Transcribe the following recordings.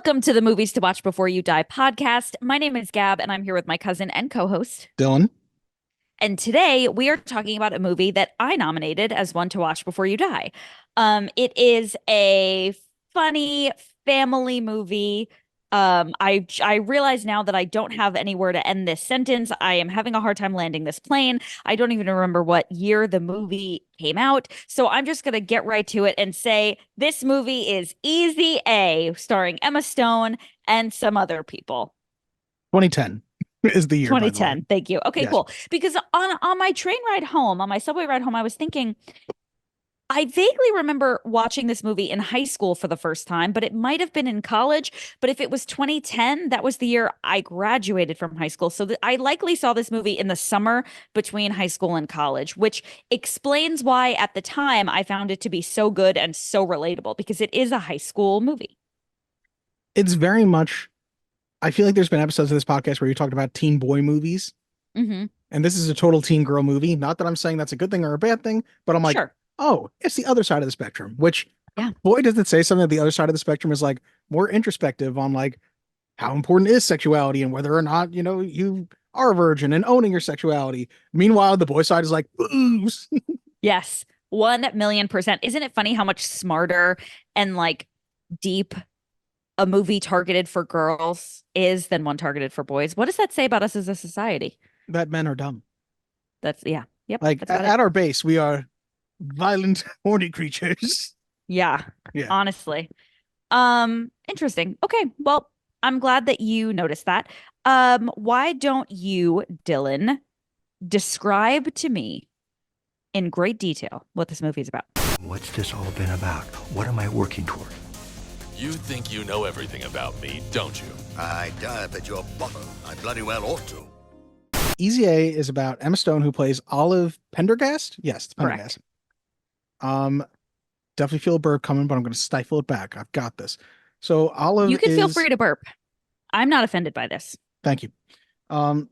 Welcome to the Movies to Watch Before You Die podcast. My name is Gab, and I'm here with my cousin and co-host. Dylan. And today we are talking about a movie that I nominated as one to watch before you die. It is a funny family movie. I realize now that I don't have anywhere to end this sentence. I am having a hard time landing this plane. I don't even remember what year the movie came out. So I'm just gonna get right to it and say this movie is Easy A, starring Emma Stone and some other people. 2010 is the year, by the way. 2010. Thank you. Okay, Yes. cool. Because on my train ride home, on my subway ride home, I was thinking I vaguely remember watching this movie in high school for the first time, but it might have been in college. But if it was 2010, that was the year I graduated from high school. So I likely saw this movie in the summer between high school and college, which explains why at the time I found it to be so good and so relatable because it is a high school movie. It's very much, I feel like there's been episodes of this podcast where you talked about teen boy movies, Hmm. and this is a total teen girl movie. Not that I'm saying that's a good thing or a bad thing, but I'm like, Sure. oh, it's the other side of the spectrum, which, Yeah. boy, does it say something that the other side of the spectrum is like more introspective on like how important is sexuality and whether or not, you are a virgin and owning your sexuality. Meanwhile, the boy side is like, boobs. Yes. 1,000,000%. Isn't it funny how much smarter and like deep a movie targeted for girls is than one targeted for boys? What does that say about us as a society? That men are dumb. That's yeah. Yep. Like That's about it. at our base, we are violent, horny creatures. Yeah. Yeah. Honestly. Interesting. Okay. Well, I'm glad that you noticed that. Why don't you, Dylan, describe to me in great detail what this movie is about? What's this all been about? What am I working toward? You think you know everything about me, don't you? I dive at your bottom. I bloody well ought to. Easy A is about Emma Stone, who plays Olive Pendergast. Yes, it's Pendergast. Correct. Definitely feel a burp coming, but I'm going to stifle it back. I've got this. So You Olive can feel is. free to burp. I'm not offended by this. Thank you. Um,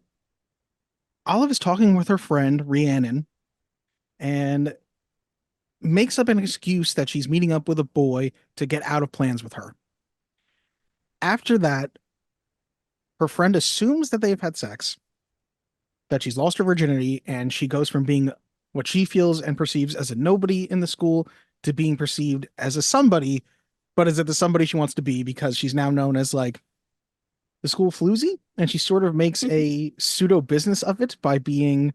Olive is talking with her friend Rhiannon, and makes up an excuse that she's meeting up with a boy to get out of plans with her. After that, her friend assumes that they've had sex, that she's lost her virginity, and she goes from being what she feels and perceives as a nobody in the school to being perceived as a somebody, but is it the somebody she wants to be because she's now known as like the school floozy? And she sort of makes a pseudo business of it by being,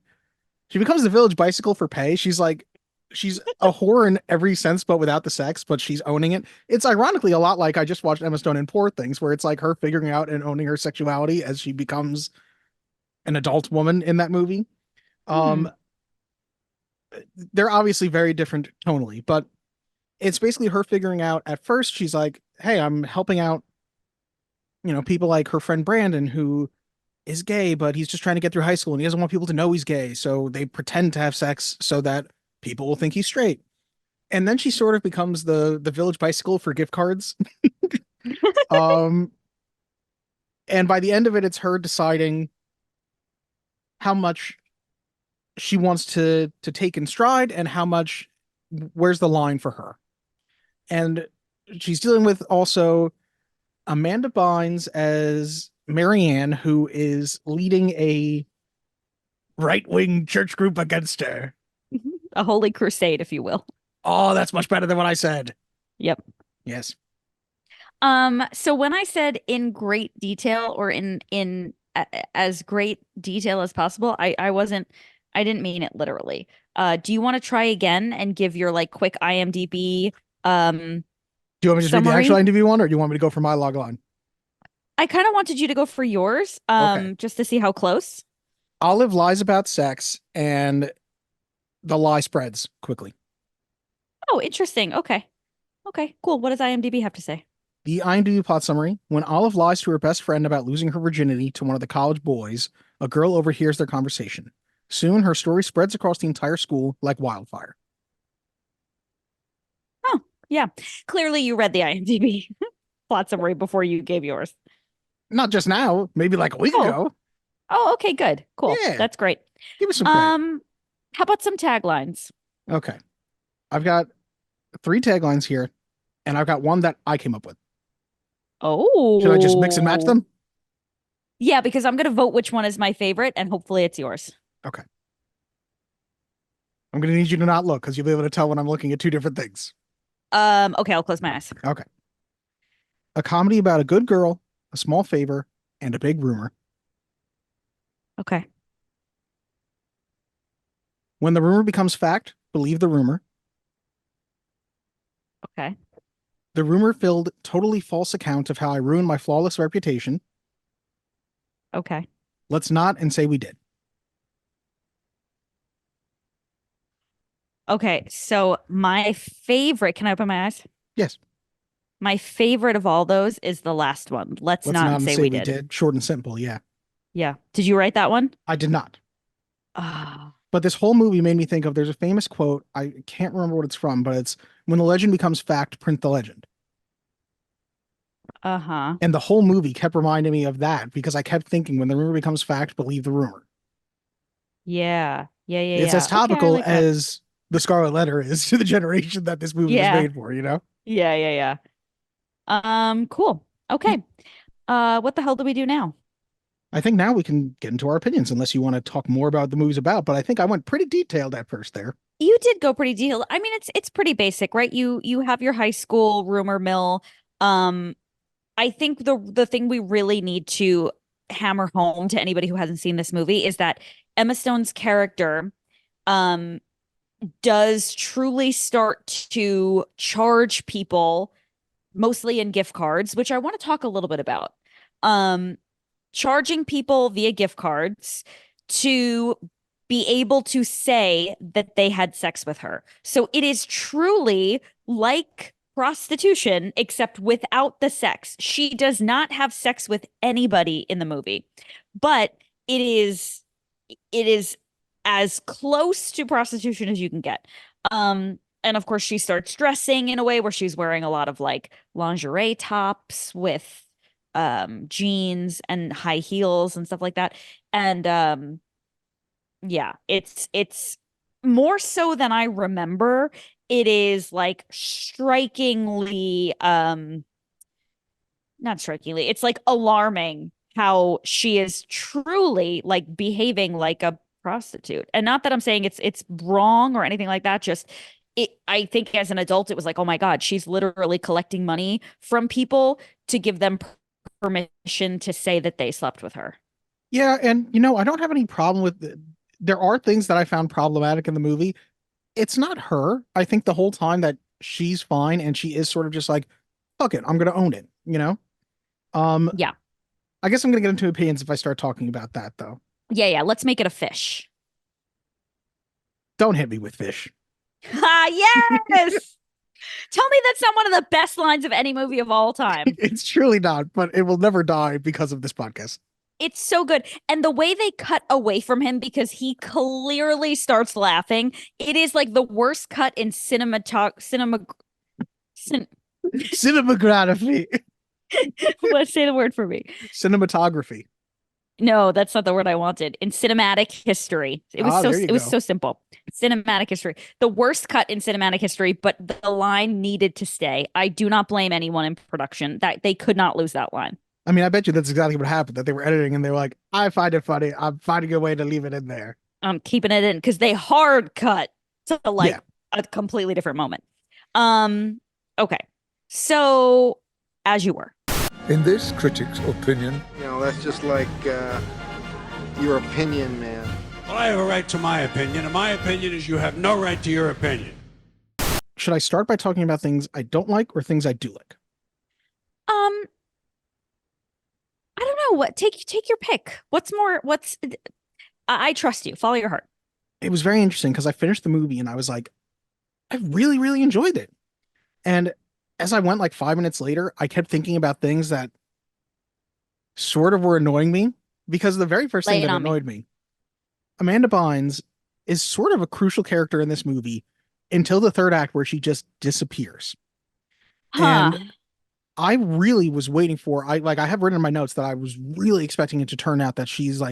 she becomes the village bicycle for pay. She's like, she's a whore in every sense, but without the sex, but she's owning it. It's ironically a lot like I just watched Emma Stone in Poor Things, where it's like her figuring out and owning her sexuality as she becomes an adult woman in that movie. Hmm. They're obviously very different tonally, but it's basically her figuring out at first, she's like, hey, I'm helping out, people like her friend Brandon, who is gay, but he's just trying to get through high school and he doesn't want people to know he's gay. So they pretend to have sex so that people will think he's straight. And then she sort of becomes the village bicycle for gift cards. um, and by the end of it, it's her deciding how much she wants to take in stride and how much, where's the line for her. And she's dealing with also Amanda Bynes as Marianne, who is leading a right-wing church group against her. A holy crusade, if you will. Oh, that's much better than what I said. Yep. Yes. So when I said in great detail or as great detail as possible, I didn't mean it literally. Do you want to try again and give your like quick IMDb Do you want me to just read the summary? actual interview one, or do you want me to go for my log line? I kind of wanted you to go for yours, Okay. just to see how close. Olive lies about sex, and the lie spreads quickly. Oh, interesting. Okay. Okay, cool. What does IMDb have to say? The IMDb plot summary: when Olive lies to her best friend about losing her virginity to one of the college boys, a girl overhears their conversation. Soon, her story spreads across the entire school like wildfire. Oh, yeah. Clearly you read the IMDb plot summary before you gave yours. Not just now, maybe like a week Oh. ago. Oh, okay, good. Cool. Yeah. That's great. Give us some credit. How about some taglines? Okay. I've got 3 taglines here, and I've got one that I came up with. Should I just mix and match Oh. them? Yeah, because I'm gonna vote which one is my favorite, and hopefully it's yours. Okay. I'm going to need you to not look because you'll be able to tell when I'm looking at two different things. Okay, I'll close my eyes. Okay. A comedy about a good girl, a small favor, and a big rumor. Okay. When the rumor becomes fact, believe the rumor. Okay. The rumor-filled, totally false account of how I ruined my flawless reputation. Okay. Let's not and say we did. Okay. So my favorite, can I open my eyes? Yes. My favorite of all those is the last one. Let's Let's not not and and say say we we did. did. Short and simple. Yeah. Yeah. Did you write that one? I did not. Ah. But this whole movie made me think of there's a famous quote. I can't remember what it's from, but it's when the legend becomes fact, print the legend. Uh-huh. And the whole movie kept reminding me of that because I kept thinking when the rumor becomes fact, believe the rumor. Yeah. Yeah, yeah, It's as yeah. Okay, I topical like that. as the Scarlet Letter is to the generation that this movie was Yeah. made for, you know? Yeah, yeah, yeah. Cool. Yeah. Okay. What the hell do we do now? I think now we can get into our opinions unless you want to talk more about the movie's about, but I think I went pretty detailed at first there. You did go pretty detailed. I mean, it's pretty basic, right? You have your high school rumor mill. Um, I think the thing we really need to hammer home to anybody who hasn't seen this movie is that Emma Stone's character um does truly start to charge people mostly in gift cards, which I want to talk a little bit about. Um, Charging people via gift cards to be able to say that they had sex with her. So it is truly like prostitution, except without the sex. She does not have sex with anybody in the movie, but it is as close to prostitution as you can get. And of course, she starts dressing in a way where she's wearing a lot of like lingerie tops with jeans and high heels and stuff like that. And yeah, it's more so than I remember. It is like strikingly not strikingly, it's like alarming how she is truly like behaving like a prostitute. And not that I'm saying it's wrong or anything like that, just I think as an adult it was like, "Oh my God, she's literally collecting money from people to give them permission to say that they slept with her." Yeah, and I don't have any problem with there are things that I found problematic in the movie. It's not her. I think the whole time that she's fine and she is sort of just like, fuck it, I'm gonna own it, you know? Um, Yeah. I guess I'm gonna get into opinions if I start talking about that though. Yeah, yeah, let's make it a fish. Don't hit me with fish. Ah, yes. Tell me that's not one of the best lines of any movie of all time. It's truly not, but it will never die because of this podcast. It's so good. And the way they cut away from him because he clearly starts laughing, it is like the worst cut in cin- Cinematography. let's say the word for me. Cinematography. No, that's not the word I wanted. In cinematic history. There you It was go. so simple. Cinematic history. The worst cut in cinematic history, but the line needed to stay. I do not blame anyone in production that they could not lose that line. I mean, I bet you that's exactly what happened, that they were editing and they were like, I find it funny. I'm finding a way to leave it in there. I'm keeping it in because they hard cut to like Yeah. a completely different moment. Um, okay. So as you were. In this critic's opinion, That's just like your opinion, man. Well, I have a right to my opinion, and my opinion is you have no right to your opinion. Should I start by talking about things I don't like or things I do like? I don't know what take your pick. I trust you. Follow your heart. It was very interesting because I finished the movie and I was like, I really, really enjoyed it. And as I went like 5 minutes later, I kept thinking about things that sort of were annoying me because the very first Lay thing it that on me. annoyed me, Amanda Bynes is sort of a crucial character in this movie until the third act where she just disappears. Huh. And I really was waiting for, I have written in my notes that I was really expecting it to turn out that she's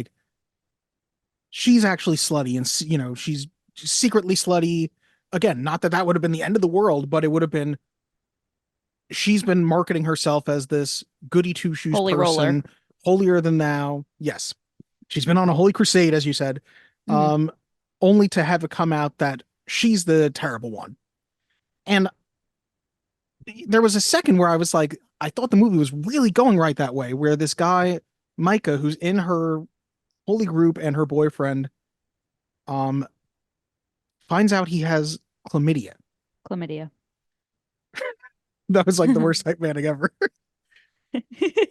actually slutty and, she's secretly slutty. Again, not that that would have been the end of the world, but it would have been she's been marketing herself as this goody two shoes Holy roller. person, holier than thou. Yes, she's been on a holy crusade, as you said, Mhm. um, only to have it come out that she's the terrible one. And there was a second where I was like, I thought the movie was really going right that way, where this guy, Micah, who's in her holy group and her boyfriend, um, finds out he has chlamydia. Chlamydia. That was like the worst hype manning ever.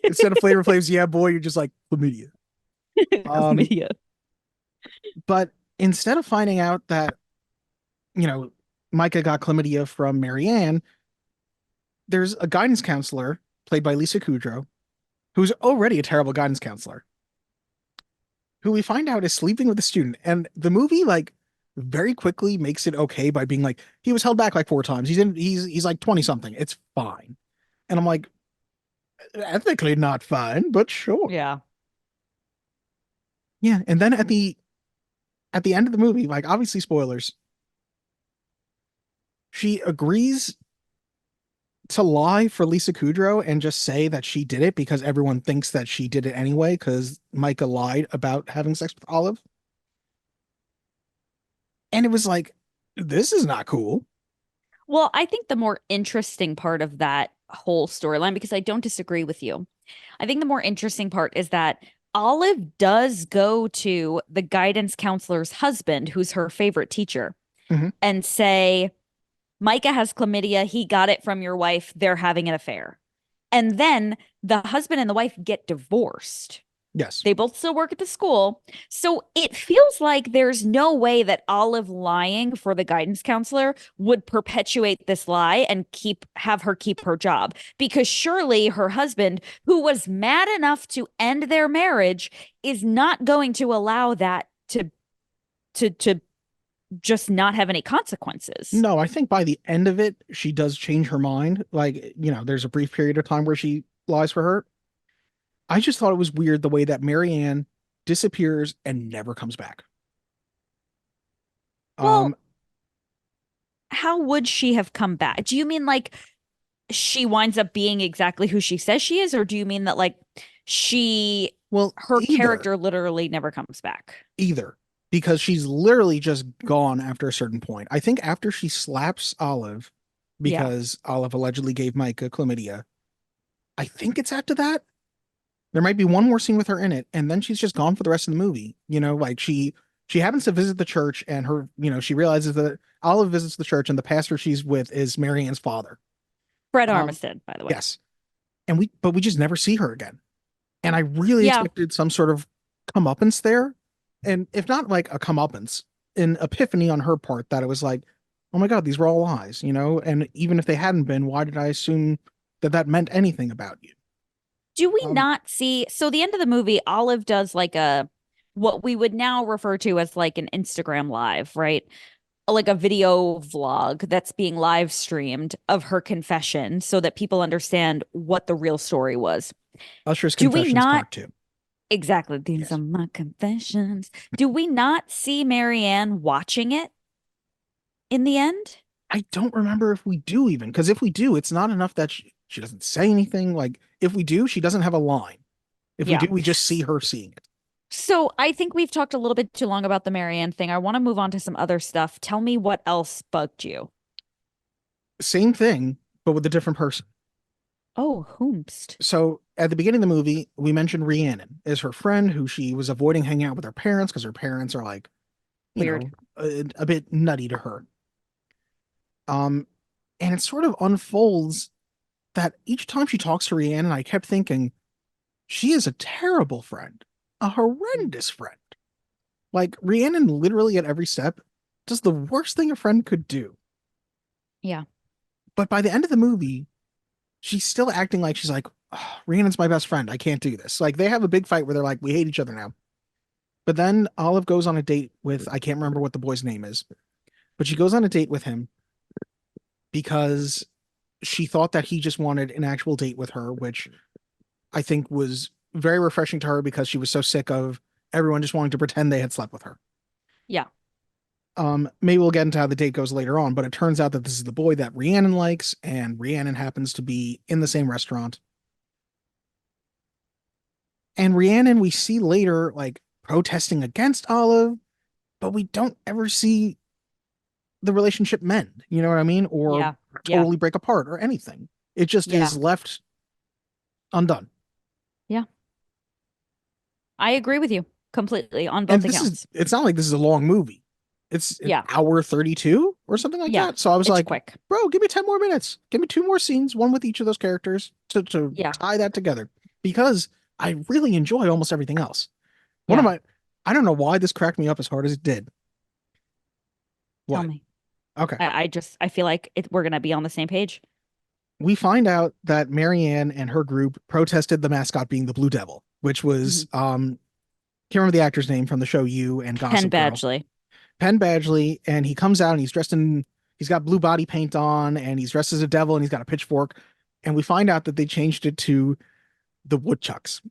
Instead of Flavor Flav's "Yeah, boy," you're just like chlamydia. Chlamydia. But instead of finding out that, you know, Micah got chlamydia from Marianne, there's a guidance counselor played by Lisa Kudrow, who's already a terrible guidance counselor, who we find out is sleeping with a student. And the movie, like, very quickly makes it okay by being like, he was held back like 4 times. He's like 20 something. It's fine. And I'm like, ethically not fine, but sure. Yeah. Yeah. And then at the end of the movie, like, obviously spoilers, she agrees to lie for Lisa Kudrow and just say that she did it because everyone thinks that she did it anyway because Micah lied about having sex with Olive. And it was like, this is not cool. Well, I think the more interesting part of that whole storyline, because I don't disagree with you, I think the more interesting part is that Olive does go to the guidance counselor's husband, who's her favorite teacher, Mhm. and say, Micah has chlamydia. He got it from your wife. They're having an affair. And then the husband and the wife get divorced. Yes. They both still work at the school. So it feels like there's no way that Olive lying for the guidance counselor would perpetuate this lie and have her keep her job. Because surely her husband, who was mad enough to end their marriage, is not going to allow that to just not have any consequences. No, I think by the end of it, she does change her mind. Like, there's a brief period of time where she lies for her. I just thought it was weird the way that Marianne disappears and never comes back. Well, how would she have come back? Do you mean like she winds up being exactly who she says she is, or do you mean that like her character literally never comes back? Either, because she's literally just gone after a certain point. I think after she slaps Olive because Olive allegedly gave Micah chlamydia. I think it's after that. There might be one more scene with her in it, and then she's just gone for the rest of the movie. Like she happens to visit the church, and she realizes that Olive visits the church, and the pastor she's with is Marianne's father, Fred Armistead, by the way. Yes, but we just never see her again. And I really expected some sort of comeuppance there, and if not like a comeuppance, an epiphany on her part that it was like, oh my God, these were all lies, and even if they hadn't been, why did I assume that meant anything about you? Do we not see? So the end of the movie, Olive does like what we would now refer to as like an Instagram live, right? Like a video vlog that's being live streamed of her confession so that people understand what the real story was. Usher's Confessions Part 2. Exactly. These are my confessions. Do we not see Marianne watching it in the end? I don't remember if we do even, because if we do, it's not enough that she doesn't say anything. Like if we do, she doesn't have a line. If we do, we just see her seeing it. So I think we've talked a little bit too long about the Marianne thing. I want to move on to some other stuff. Tell me what else bugged you. Same thing, but with a different person. Oh, whomst. So at the beginning of the movie, we mentioned Rhiannon is her friend who she was avoiding hanging out with her parents because her parents are like, weird, a bit nutty to her. And it sort of unfolds that each time she talks to Rhiannon, I kept thinking, she is a terrible friend, a horrendous friend. Like Rhiannon literally at every step does the worst thing a friend could do. Yeah. But by the end of the movie, she's still acting like she's like, oh, Rhiannon's my best friend. I can't do this. Like they have a big fight where they're like, we hate each other now. But then Olive goes on a date with, I can't remember what the boy's name is, but she goes on a date with him because she thought that he just wanted an actual date with her, which I think was very refreshing to her because she was so sick of everyone just wanting to pretend they had slept with her. Yeah. Maybe we'll get into how the date goes later on, but it turns out that this is the boy that Rhiannon likes, and Rhiannon happens to be in the same restaurant. And Rhiannon, we see later, like, protesting against Olive, but we don't ever see the relationship mend. You know what I mean? Or Yeah. totally break apart or anything. It just Yeah. is left undone. Yeah. I agree with you completely on And both accounts. it's not like this is a long movie. It's an Yeah. hour 32 or something like Yeah. that. So I was It's like, quick. bro, give me 10 more minutes. Give me 2 more scenes, one with each of those characters to Yeah. tie that together. Because I really enjoy almost everything else. Yeah. I don't know why this cracked me up as hard as it did. Tell What? me. Okay. I feel like we're gonna be on the same page. We find out that Marianne and her group protested the mascot being the Blue Devil, which was can't remember the actor's name from the show You and Penn Gossip Girl. Badgley. Penn Badgley, and he comes out and he's got blue body paint on, and he's dressed as a devil, and he's got a pitchfork. And we find out that they changed it to the woodchucks.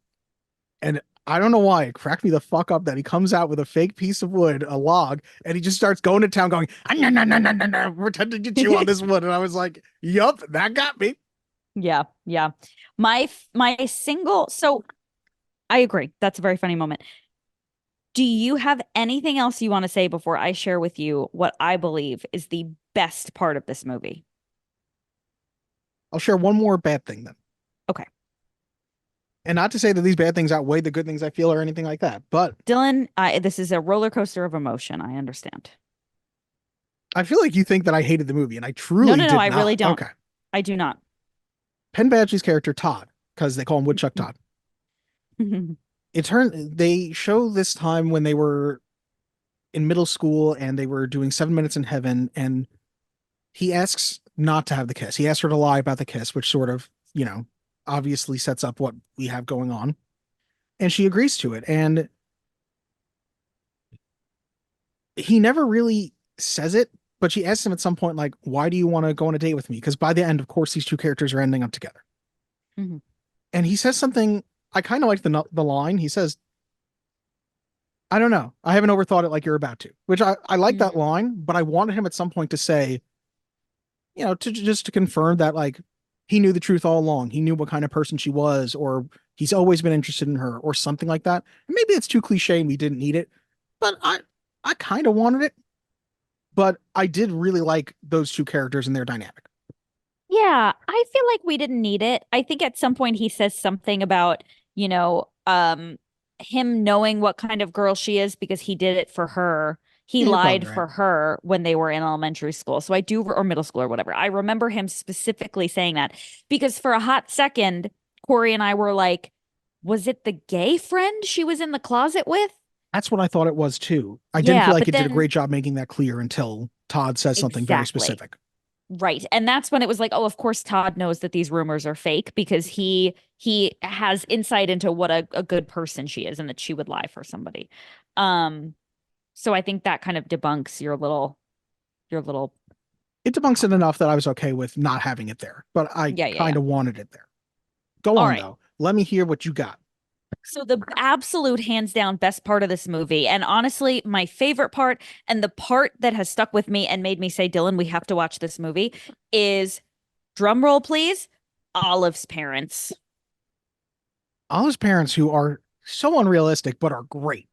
And I don't know why it cracked me the fuck up that he comes out with a fake piece of wood, a log, and he just starts going to town going, "Ah, no, no, no, no, no, no, pretending to chew on this wood." And I was like, yup, that got me. Yeah. Yeah. My single. So I agree. That's a very funny moment. Do you have anything else you want to say before I share with you what I believe is the best part of this movie? I'll share one more bad thing then. Okay. And not to say that these bad things outweigh the good things I feel or anything like that, but Dylan, this is a roller coaster of emotion. I understand. I feel like you think that I hated the movie, and I truly No, did I not. really don't. Okay. I do not. Penn Badgley's character, Todd, because they call him Woodchuck Todd. They show this time when they were in middle school and they were doing 7 Minutes in Heaven, and he asks not to have the kiss. He asks her to lie about the kiss, which sort of, obviously sets up what we have going on. And she agrees to it. And he never really says it, but she asks him at some point, like, why do you want to go on a date with me? Because by the end, of course, these two characters are ending up together. Mhm. And he says something, I kind of like the line. He says, I don't know. I haven't overthought it like you're about to, which I like that line, but I wanted him at some point to say, to just to confirm that, like, he knew the truth all along. He knew what kind of person she was, or he's always been interested in her, or something like that. And maybe it's too cliche and we didn't need it, but I kind of wanted it. But I did really like those two characters and their dynamic. Yeah, I feel like we didn't need it. I think at some point he says something about, him knowing what kind of girl she is because he did it for her. He Yeah, you're probably lied for right. her when they were in elementary school. So I do, or middle school or whatever. I remember him specifically saying that because for a hot second, Corey and I were like, was it the gay friend she was in the closet with? That's what I thought it was too. I didn't Yeah, feel like but it did a then- great job making that clear until Todd says something very Exactly. specific. Right. And that's when it was like, oh, of course Todd knows that these rumors are fake because he has insight into what a good person she is and that she would lie for somebody. So I think that kind of debunks your little It debunks it enough that I was okay with not having it there, but I Yeah. kind of wanted it there. Go All on, right. though. Let me hear what you got. So the absolute hands down best part of this movie, and honestly, my favorite part, and the part that has stuck with me and made me say, Dylan, we have to watch this movie, is drum roll, please. Olive's parents. Olive's parents, who are so unrealistic but are great.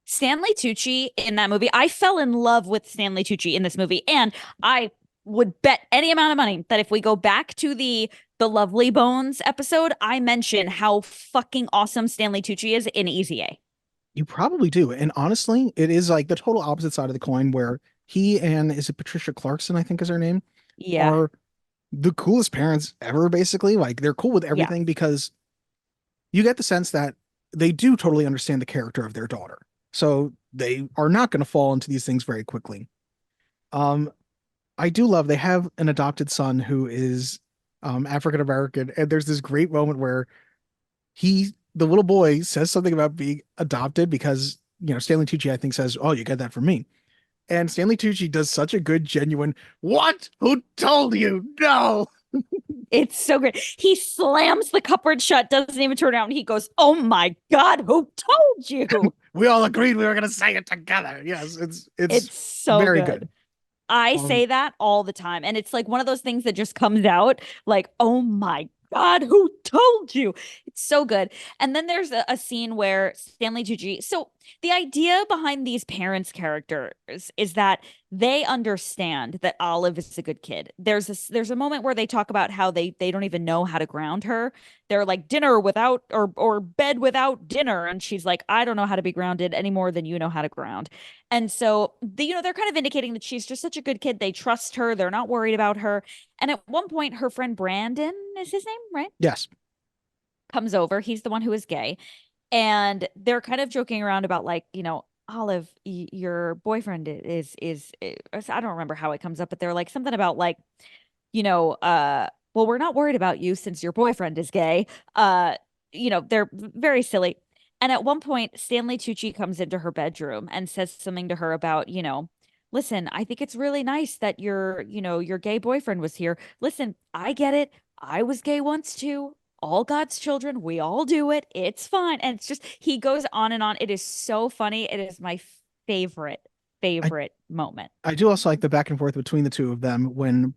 Stanley Tucci in that movie. I fell in love with Stanley Tucci in this movie, and I would bet any amount of money that if we go back to the Lovely Bones episode, I mention how fucking awesome Stanley Tucci is in Easy A. You probably do. And honestly, it is like the total opposite side of the coin where he and, is it Patricia Clarkson, I think is her name, Yeah. are the coolest parents ever, basically. Like, they're cool with everything because you get the sense that they do totally understand the character of their daughter. So they are not going to fall into these things very quickly. I do love they have an adopted son who is African American, and there's this great moment where the little boy says something about being adopted because Stanley Tucci I think says, "Oh, you get that from me," and Stanley Tucci does such a good genuine "What? Who told you? No." It's so great. He slams the cupboard shut, doesn't even turn around. He goes, "Oh my God, who told you?" We all agreed we were gonna say it together. Yes, it's It's so very good. good. I Um, say that all the time. And it's like one of those things that just comes out like, "Oh my God, who told you?" It's so good. And then there's a scene where Stanley Tucci. So the idea behind these parents' characters is that they understand that Olive is a good kid. There's a moment where they talk about how they don't even know how to ground her. They're like dinner without or bed without dinner. And she's like, "I don't know how to be grounded any more than you know how to ground." And so they're kind of indicating that she's just such a good kid. They trust her. They're not worried about her. And at one point, her friend Brandon is his name, right? yes, Comes over. He's the one who is gay. And they're kind of joking around about like, Olive, your boyfriend is I don't remember how it comes up, but they're like something about like, well, we're not worried about you since your boyfriend is gay. They're very silly. And at one point, Stanley Tucci comes into her bedroom and says something to her about, listen, I think it's really nice that your gay boyfriend was here. Listen, I get it. I was gay once too. All God's children, we all do it. It's fine. And it's just, he goes on and on. It is so funny. It is my favorite, I favorite moment. I do also like the back and forth between the two of them when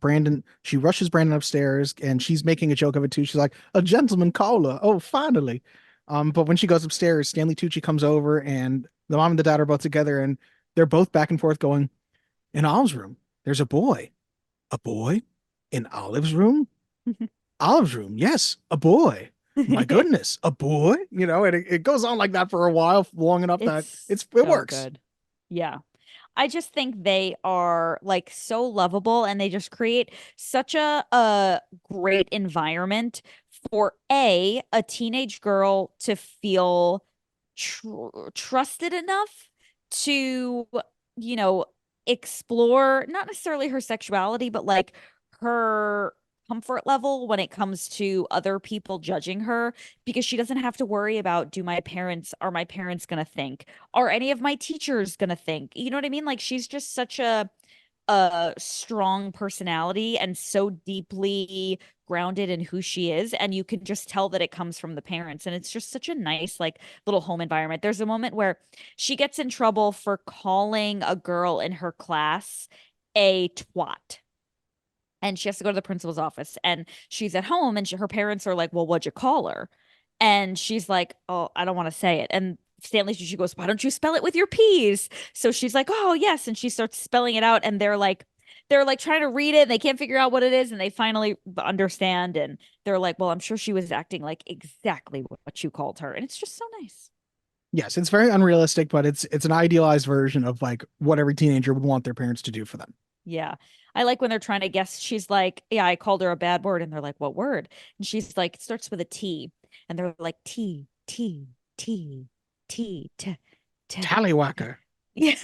she rushes Brandon upstairs and she's making a joke of it too. She's like, "A gentleman caller. Oh, finally." But when she goes upstairs, Stanley Tucci comes over and the mom and the dad are both together and they're both back and forth going, "In Olive's room, there's a boy. A boy? In Olive's room? Olive's room, yes, a boy. My goodness, a boy?" And it goes on like that for a while, long enough that It's it so works. good. Yeah. I just think they are like so lovable and they just create such a great environment for a teenage girl to feel trusted enough to, you know, explore not necessarily her sexuality, but like her comfort level when it comes to other people judging her because she doesn't have to worry about are my parents going to think, are any of my teachers going to think, you know what I mean? Like she's just such a strong personality and so deeply grounded in who she is, and you can just tell that it comes from the parents, and it's just such a nice like little home environment. There's a moment where she gets in trouble for calling a girl in her class a twat, and she has to go to the principal's office, and she's at home, and her parents are like, "Well, what'd you call her?" And she's like, "Oh, I don't want to say it." And she goes, "Why don't you spell it with your P's?" So she's like, "Oh, yes." And she starts spelling it out, and they're like trying to read it and they can't figure out what it is, and they finally understand, and they're like, "Well, I'm sure she was acting like exactly what you called her." And it's just so nice. Yes, it's very unrealistic, but it's an idealized version of like what every teenager would want their parents to do for them. Yeah. I like when they're trying to guess. She's like, "Yeah, I called her a bad word." And they're like, "What word?" And she's like, "It starts with a T." And they're like, "T, T, T, T, T, T." Tallywhacker. Yeah.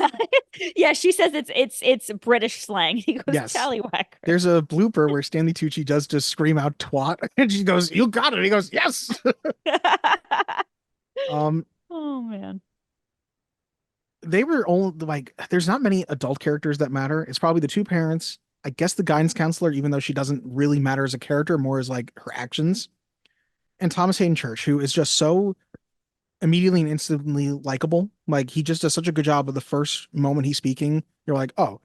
Yeah, she says it's British slang. He goes, Yes. "Tallywhacker." There's a blooper where Stanley Tucci does just scream out twat and she goes, "You got it." He goes, "Yes." Um, Oh man. they were all like, there's not many adult characters that matter. It's probably the two parents, I guess the guidance counselor, even though she doesn't really matter as a character, more as like her actions, and Thomas Hayden Church, who is just so immediately and instantly likable. Like he just does such a good job of the first moment he's speaking. You're like, "Oh,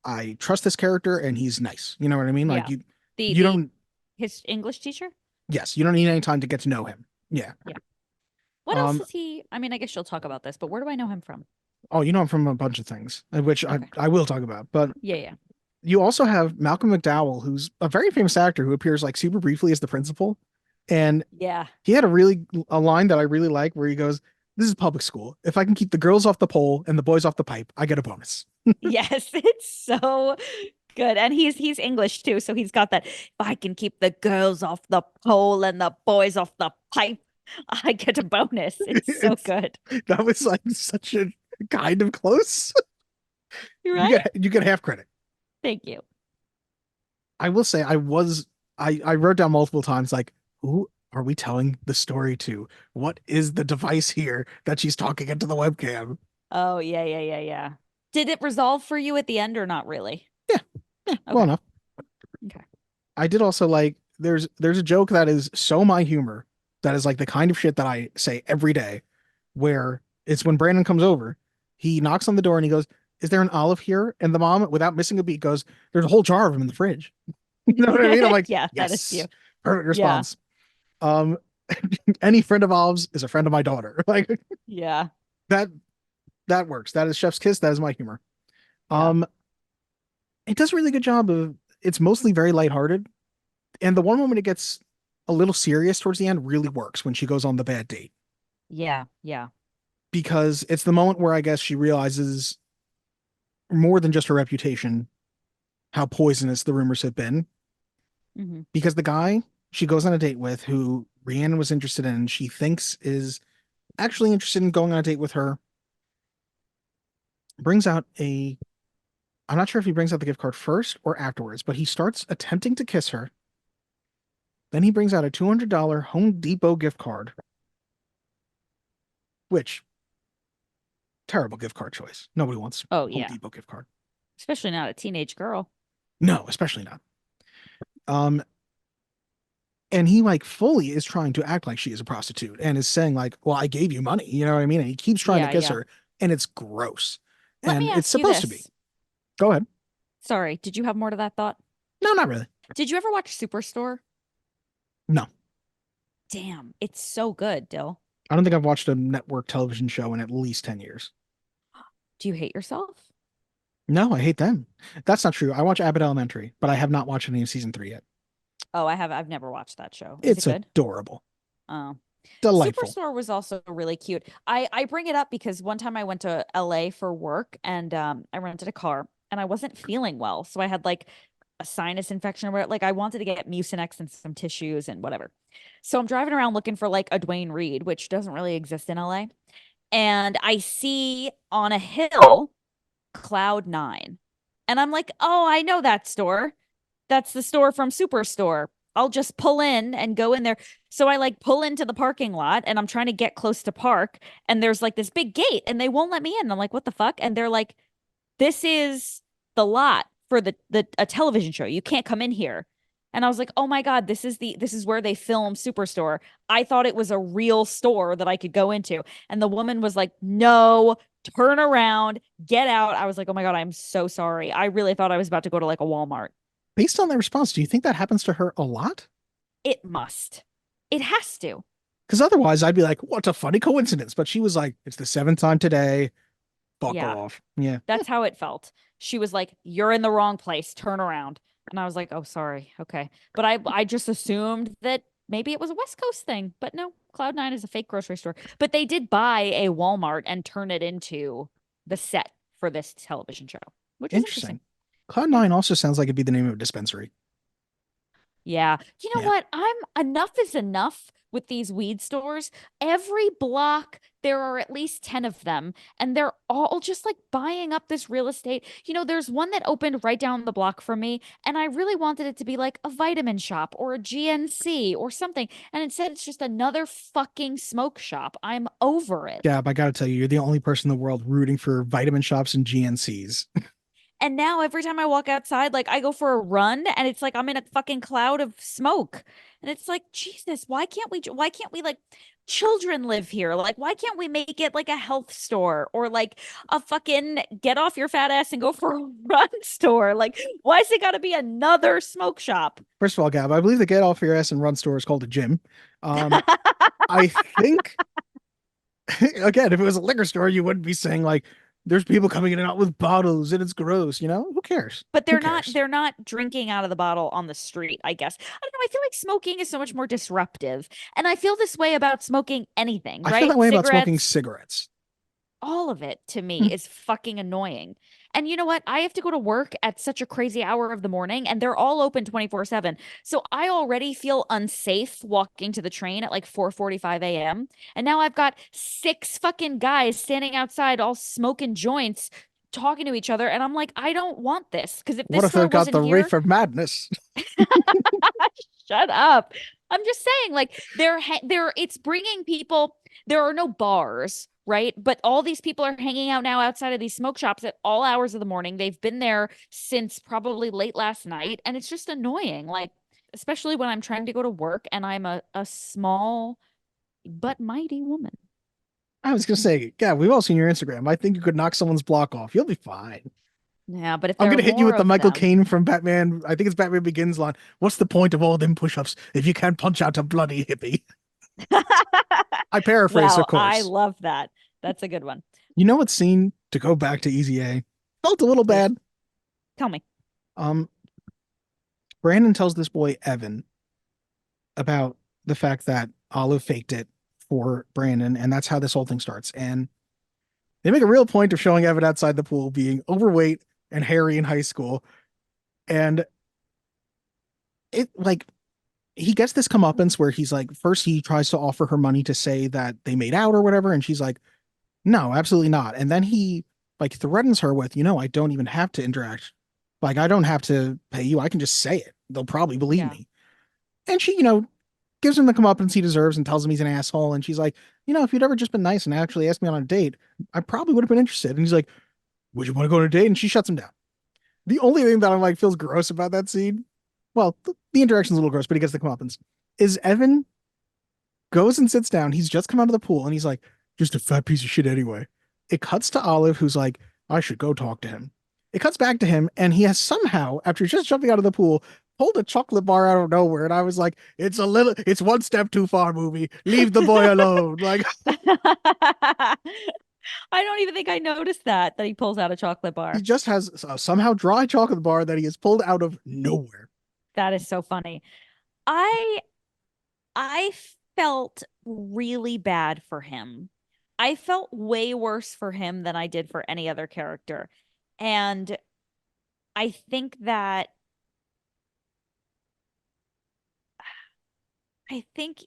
I trust this character and he's nice." You know what I mean? Like Yeah. you The you the don't his English teacher? yes, you don't need any time to get to know him. Yeah. Yeah. What else Um is he? I mean, I guess you'll talk about this, but where do I know him from? oh, you know him from a bunch of things, which Okay. I will talk about. But Yeah, yeah. you also have Malcolm McDowell, who's a very famous actor who appears like super briefly as the principal. And Yeah. he had a line that I really like where he goes, "This is public school. If I can keep the girls off the pole and the boys off the pipe, I get a bonus." Yes, it's so good. And he's English too, so he's got that. "If I can keep the girls off the pole and the boys off the pipe, I get a bonus." It's so It's good. that was like such a kind of close. You're You right. get half credit. Thank you. I will say I wrote down multiple times like, who are we telling the story to? What is the device here that she's talking into the webcam? Oh, yeah, yeah, yeah, yeah. Did it resolve for you at the end or not really? Yeah, well Okay. enough. Okay. I did also like there's a joke that is so my humor that is like the kind of shit that I say every day, where it's when Brandon comes over, he knocks on the door and he goes, "Is there an olive here?" And the mom, without missing a beat, goes, "There's a whole jar of them in the fridge." You know what I mean? I'm like, Yeah, that is yes, you. perfect Yeah. response. Um, any friend of Olive's is a friend of my daughter. Like Yeah. that that works. That is chef's kiss. That is my humor. Yeah. Um, it does a really good job of it's mostly very lighthearted. And the one moment it gets a little serious towards the end really works when she goes on the bad date. Yeah. Yeah. Because it's the moment where I guess she realizes more than just her reputation, how poisonous the rumors have been. Hmm. Because the guy she goes on a date with, who Rhiannon was interested in, she thinks is actually interested in going on a date with her, brings out a I'm not sure if he brings out the gift card first or afterwards, but he starts attempting to kiss her. Then he brings out a $200 Home Depot gift card, which terrible gift card choice. Nobody wants Oh, Home yeah. Depot gift card. Especially not a teenage girl. No, especially not. Um, and he like fully is trying to act like she is a prostitute and is saying like, "Well, I gave you money," you know what I mean? And he keeps trying to Yeah. kiss Yeah. her, and it's gross. Let me And it's ask you supposed to be. this. Go ahead. Sorry. Did you have more to that thought? No, not really. Did you ever watch Superstore? No, Damn. It's so good, Dill. I don't think I've watched a network television show in at least 10 years. Do you hate yourself? No, I hate them. That's not true. I watch Abbott Elementary, but I have not watched any of season 3 yet. Oh, I have. I've never watched that show. Is it It's good? adorable. Oh. Delightful. Superstore was also really cute. I bring it up because one time I went to LA for work and I rented a car and I wasn't feeling well. So I had like a sinus infection or whatever. Like I wanted to get Mucinex and some tissues and whatever. So I'm driving around looking for like a Dwayne Reed, which doesn't really exist in LA. And I see on a hill Cloud9. And I'm like, "Oh, I know that store. That's the store from Superstore. I'll just pull in and go in there." So I like pull into the parking lot and I'm trying to get close to park. And there's like this big gate and they won't let me in. I'm like, "What the fuck?" And they're like, "This is the lot for the a television show. You can't come in here." And I was like, "Oh my God, this is where they film Superstore." I thought it was a real store that I could go into. And the woman was like, "No, turn around, get out." I was like, "Oh my God, I'm so sorry. I really thought I was about to go to like a Walmart." Based on that response, do you think that happens to her a lot? It must. It has to. Because otherwise, I'd be like, what a funny coincidence. But she was like, it's the 7th time today. Fuck Yeah, off. Yeah. that's how it felt. She was like, "You're in the wrong place. Turn around." And I was like, "Oh, sorry. Okay." But I just assumed that maybe it was a West Coast thing. But no, Cloud9 is a fake grocery store. But they did buy a Walmart and turn it into the set for this television show, which is interesting. Interesting. Cloud9 also sounds like it'd be the name of a dispensary. Yeah. You know Yeah. what? Enough is enough with these weed stores. Every block, there are at least 10 of them, and they're all just like buying up this real estate. There's one that opened right down the block from me, and I really wanted it to be like a vitamin shop or a GNC or something. And instead, it's just another fucking smoke shop. I'm over it. Yeah, but I gotta tell you, you're the only person in the world rooting for vitamin shops and GNCs. And now every time I walk outside, like I go for a run and it's like I'm in a fucking cloud of smoke. And it's like, Jesus, why can't we like children live here? Like, why can't we make it like a health store or like a fucking get off your fat ass and go for a run store? Like, why is it got to be another smoke shop? First of all, Gab, I believe the get off your ass and run store is called a gym. I think, again, if it was a liquor store, you wouldn't be saying like, there's people coming in and out with bottles and it's gross, you know? Who cares? But Who they're not cares? they're not drinking out of the bottle on the street, I guess. I don't know. I feel like smoking is so much more disruptive. And I feel this way about smoking anything, I feel right? that way about smoking Cigarettes, cigarettes. all of it to Hmm. me is fucking annoying. And you know what? I have to go to work at such a crazy hour of the morning and they're all open 24/7. So I already feel unsafe walking to the train at like 4:45 a.m. And now I've got 6 fucking guys standing outside all smoking joints talking to each other and I'm like, "I don't want this because if What this if store they've got wasn't the here." reefer madness? Shut up. I'm just saying, like, it's bringing people, there are no bars, right? But all these people are hanging out now outside of these smoke shops at all hours of the morning. They've been there since probably late last night, and it's just annoying. Like, especially when I'm trying to go to work and I'm a small but mighty woman. I was gonna say, yeah, we've all seen your Instagram. I think you could knock someone's block off. You'll be fine. Yeah, but if I'm there are gonna hit you more with the of Michael them, Caine from Batman. I think it's Batman Begins line. What's the point of all them push-ups if you can't punch out a bloody hippie? I paraphrase, of wow, I course. love that. That's a good one. You know what scene, to go back to Easy A, felt a little Please bad. tell me. Um, Brandon tells this boy Evan about the fact that Olive faked it for Brandon, and that's how this whole thing starts. And they make a real point of showing Evan outside the pool being overweight and hairy in high school. And it like he gets this comeuppance where he's like, first he tries to offer her money to say that they made out or whatever, and she's like, no, absolutely not. And then he like threatens her with, I don't even have to interact. Like, I don't have to pay you. I can just say it. They'll probably believe Yeah. me. And she, gives him the comeuppance he deserves and tells him he's an asshole. And she's like, if you'd ever just been nice and actually asked me on a date, I probably would have been interested. And he's like, would you want to go on a date? And she shuts him down. The only thing that I'm like feels gross about that scene, well, the interaction's a little gross, but he gets the comeuppance, is Evan goes and sits down. He's just come out of the pool and he's like, just a fat piece of shit anyway. It cuts to Olive, who's like, I should go talk to him. It cuts back to him, and he has somehow, after just jumping out of the pool, pulled a chocolate bar out of nowhere. And I was like, it's one step too far, movie. Leave the boy alone. Like, I don't even think I noticed that he pulls out a chocolate bar. he just has a somehow dry chocolate bar that he has pulled out of nowhere. That is so funny. I I felt really bad for him. I felt way worse for him than I did for any other character. And I think that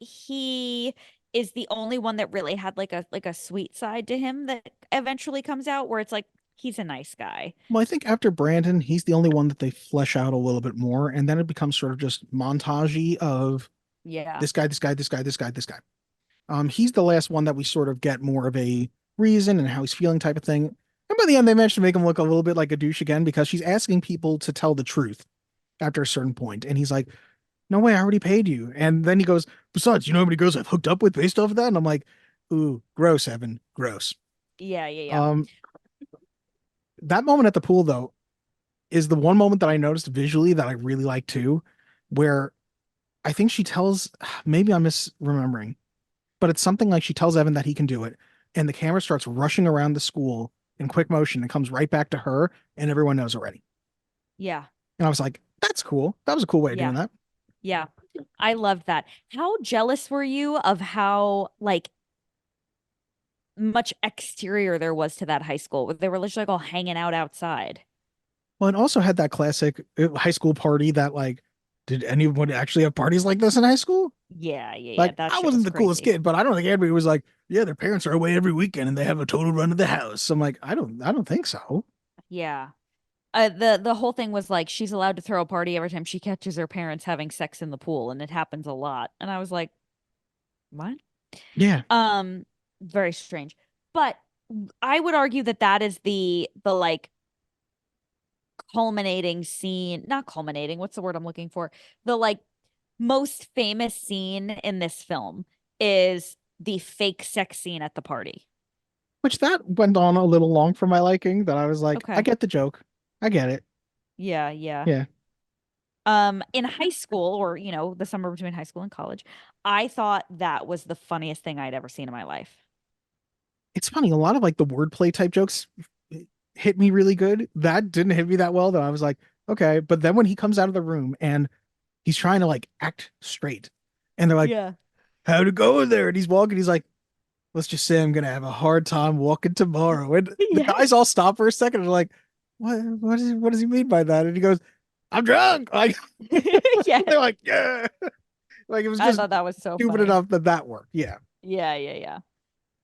he is the only one that really had like a sweet side to him that eventually comes out where it's like he's a nice guy. Well, I think after Brandon, he's the only one that they flesh out a little bit more. And then it becomes sort of just montagey of Yeah. this guy, this guy, this guy, this guy, this guy. He's the last one that we sort of get more of a reason and how he's feeling type of thing. And by the end, they managed to make him look a little bit like a douche again because she's asking people to tell the truth after a certain point. And he's like, no way, I already paid you. And then he goes, besides, you know how many girls I've hooked up with based off of that? And I'm like, ooh, gross, Evan, gross. Yeah. Um, that moment at the pool, though, is the one moment that I noticed visually that I really like too, where I think she tells, maybe I'm misremembering, but it's something like she tells Evan that he can do it. And the camera starts rushing around the school in quick motion and comes right back to her, and everyone knows already. Yeah. And I was like, that's cool. That was a cool way of doing that. Yeah. I loved that. How jealous were you of how like much exterior there was to that high school? They were literally like all hanging out outside. Well, it also had that classic high school party that like, did anyone actually have parties like this in high school? Yeah. Like, That I shit wasn't was the coolest crazy. kid, but I don't think anybody was like, yeah, their parents are away every weekend and they have a total run of the house. I'm like, I don't think so. Yeah. The whole thing was like she's allowed to throw a party every time she catches her parents having sex in the pool, and it happens a lot. And I was like, what? Yeah. Very strange. But I would argue that that is the like culminating scene, not culminating, what's the word I'm looking for? The like most famous scene in this film is the fake sex scene at the party. Which that went on a little long for my liking, that I was like, I Okay. get the joke. I get it. Yeah. Yeah. In high school, or the summer between high school and college, I thought that was the funniest thing I'd ever seen in my life. It's funny, a lot of like the wordplay type jokes hit me really good. That didn't hit me that well, though. I was like, okay. But then when he comes out of the room and he's trying to like act straight, and they're like, Yeah. how'd it go in there? And he's walking, he's like, let's just say I'm gonna have a hard time walking tomorrow. And the Yeah. guys all stop for a second and are like, what does he mean by that? And he goes, I'm drunk. Like, Yeah. they're like, yeah. Like, it was I just thought that was so stupid funny. enough that worked. Yeah. Yeah.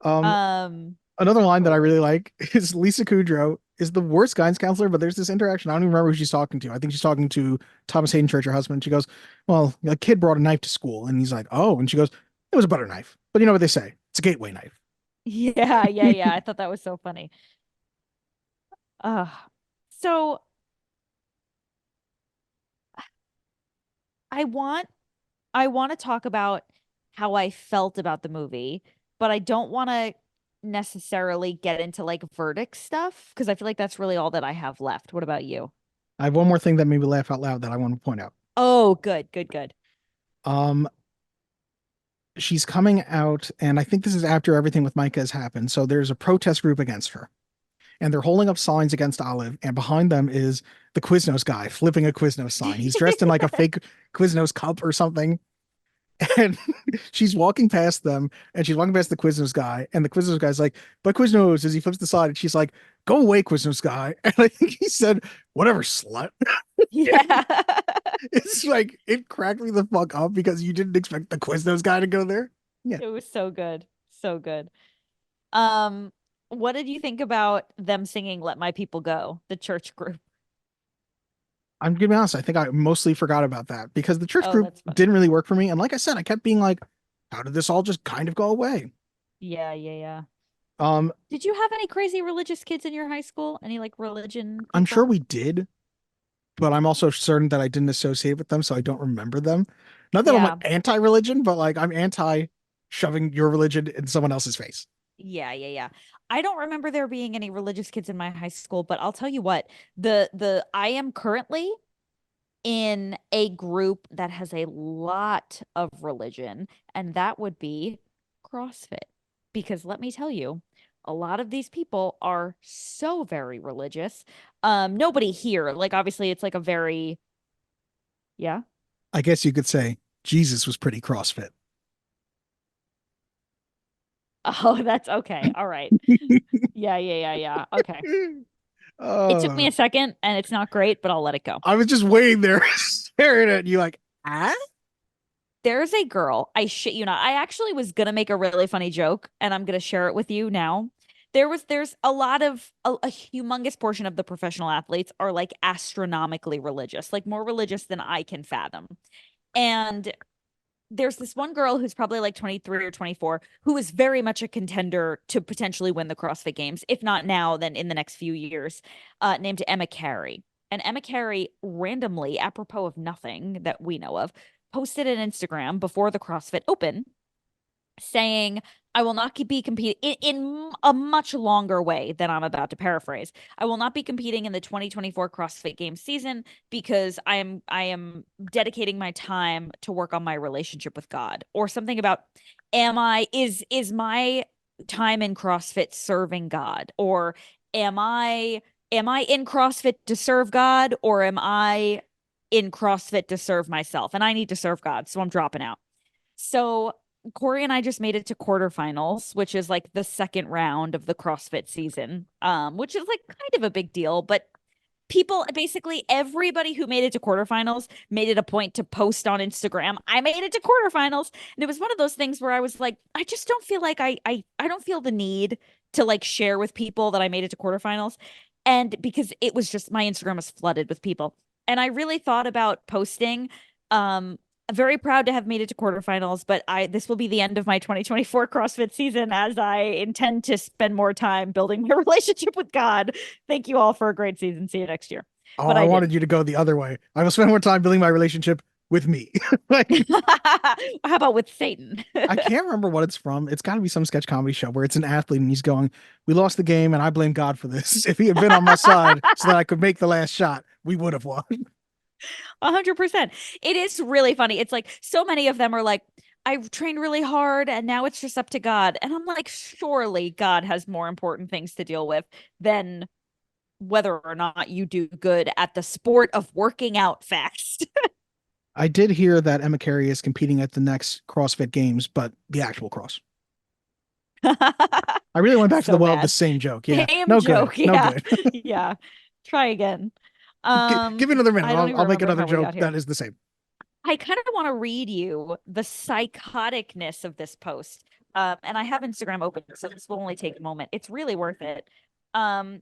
Um, Um, Another line that I really like is Lisa Kudrow is the worst guidance counselor, but there's this interaction. I don't even remember who she's talking to. I think she's talking to Thomas Hayden Church, her husband. She goes, well, a kid brought a knife to school. And he's like, oh. And she goes, it was a butter knife. But you know what they say? It's a gateway knife. yeah. I thought that was so funny. Uh, so I want I want to talk about how I felt about the movie, but I don't want to necessarily get into like verdict stuff because I feel like that's really all that I have left. What about you? I have one more thing that made me laugh out loud that I want to point out. Oh, good, good, good. Um, she's coming out, and I think this is after everything with Micah has happened. So there's a protest group against her, and they're holding up signs against Olive, and behind them is the Quiznos guy flipping a Quiznos sign. He's dressed in like a fake Quiznos cup or something. And she's walking past them, and she's walking past the Quiznos guy, and the Quiznos guy's like, "But Quiznos," as he flips the side, and she's like, "Go away, Quiznos guy." And I think he said, "Whatever, slut." Yeah. It's like it cracked me the fuck up because you didn't expect the Quiznos guy to go there. Yeah. It was so good. So good. What did you think about them singing Let My People Go, the church group? I'm gonna be honest, I think I mostly forgot about that because the church Oh, group that's funny. didn't really work for me. And like I said, I kept being like, how did this all just kind of go away? Yeah, yeah, yeah. Um, Did you have any crazy religious kids in your high school? Any like religion I'm sure people? we did, but I'm also certain that I didn't associate with them, so I don't remember them. Not that I'm like Yeah. anti-religion, but like I'm anti shoving your religion in someone else's face. Yeah, yeah, yeah. I don't remember there being any religious kids in my high school, but I'll tell you what, the I am currently in a group that has a lot of religion, and that would be CrossFit. Because let me tell you, a lot of these people are so very religious. Nobody here, like obviously it's like a very, yeah. I guess you could say Jesus was pretty CrossFit. Oh, that's okay. All right. Yeah, yeah, yeah, yeah. Okay. It took me Uh, a second and it's not great, but I'll let it go. I was just waiting there staring at you like, ah? There's a girl, I shit you not. I actually was gonna make a really funny joke and I'm gonna share it with you now. There's a lot of a humongous portion of the professional athletes are like astronomically religious, like more religious than I can fathom. And there's this one girl who's probably like 23 or 24 who is very much a contender to potentially win the CrossFit Games, if not now, then in the next few years, named Emma Carey. And Emma Carey randomly, apropos of nothing that we know of, posted an Instagram before the CrossFit Open saying, I will not be competing in a much longer way than I'm about to paraphrase. I will not be competing in the 2024 CrossFit Games season because I am dedicating my time to work on my relationship with God, or something about is my time in CrossFit serving God, or am I in CrossFit to serve God, or am I in CrossFit to serve myself? And I need to serve God, so I'm dropping out. So Corey and I just made it to quarterfinals, which is like the second round of the CrossFit season, which is like kind of a big deal. But people, basically everybody who made it to quarterfinals made it a point to post on Instagram, I made it to quarterfinals. And it was one of those things where I was like, I just don't feel like I don't feel the need to like share with people that I made it to quarterfinals. And because it was just my Instagram was flooded with people. And I really thought about posting. Very proud to have made it to quarterfinals, but this will be the end of my 2024 CrossFit season as I intend to spend more time building my relationship with God. Thank you all for a great season. See you next year. Oh, But I I wanted didn't. you to go the other way. I will spend more time building my relationship with me. Like, How about with Satan? I can't remember what it's from. It's got to be some sketch comedy show where it's an athlete and he's going, "We lost the game and I blame God for this. If he had been on my side so that I could make the last shot, we would have won." 100%. It is really funny. It's like so many of them are like, I've trained really hard and now it's just up to God. And I'm like, surely God has more important things to deal with than whether or not you do good at the sport of working out fast. I did hear that Emma Carey is competing at the next CrossFit Games, but the actual cross. I really went back to the So well of the bad. same joke. Yeah. Same No good. joke. No Yeah. good. Yeah. Try again. Give me another minute. I don't even I'll make remember another how we joke got here. that is the same. I kind of want to read you the psychoticness of this post. And I have Instagram open, so this will only take a moment. It's really worth it. Um,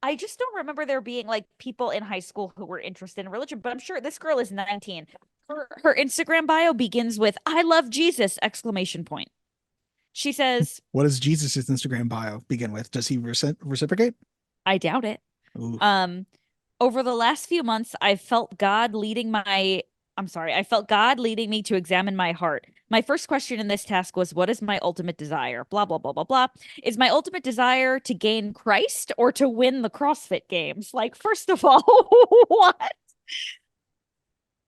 I just don't remember there being like people in high school who were interested in religion, but I'm sure this girl is 19. Her Instagram bio begins with "I love Jesus!" exclamation point. She says, What does Jesus' Instagram bio begin with? Does he reciprocate? I doubt it. Ooh. Um, over the last few months, I've felt God leading my I'm sorry. I felt God leading me to examine my heart. My first question in this task was, what is my ultimate desire? Blah, blah, blah, blah, blah. Is my ultimate desire to gain Christ or to win the CrossFit games? Like, first of all, what?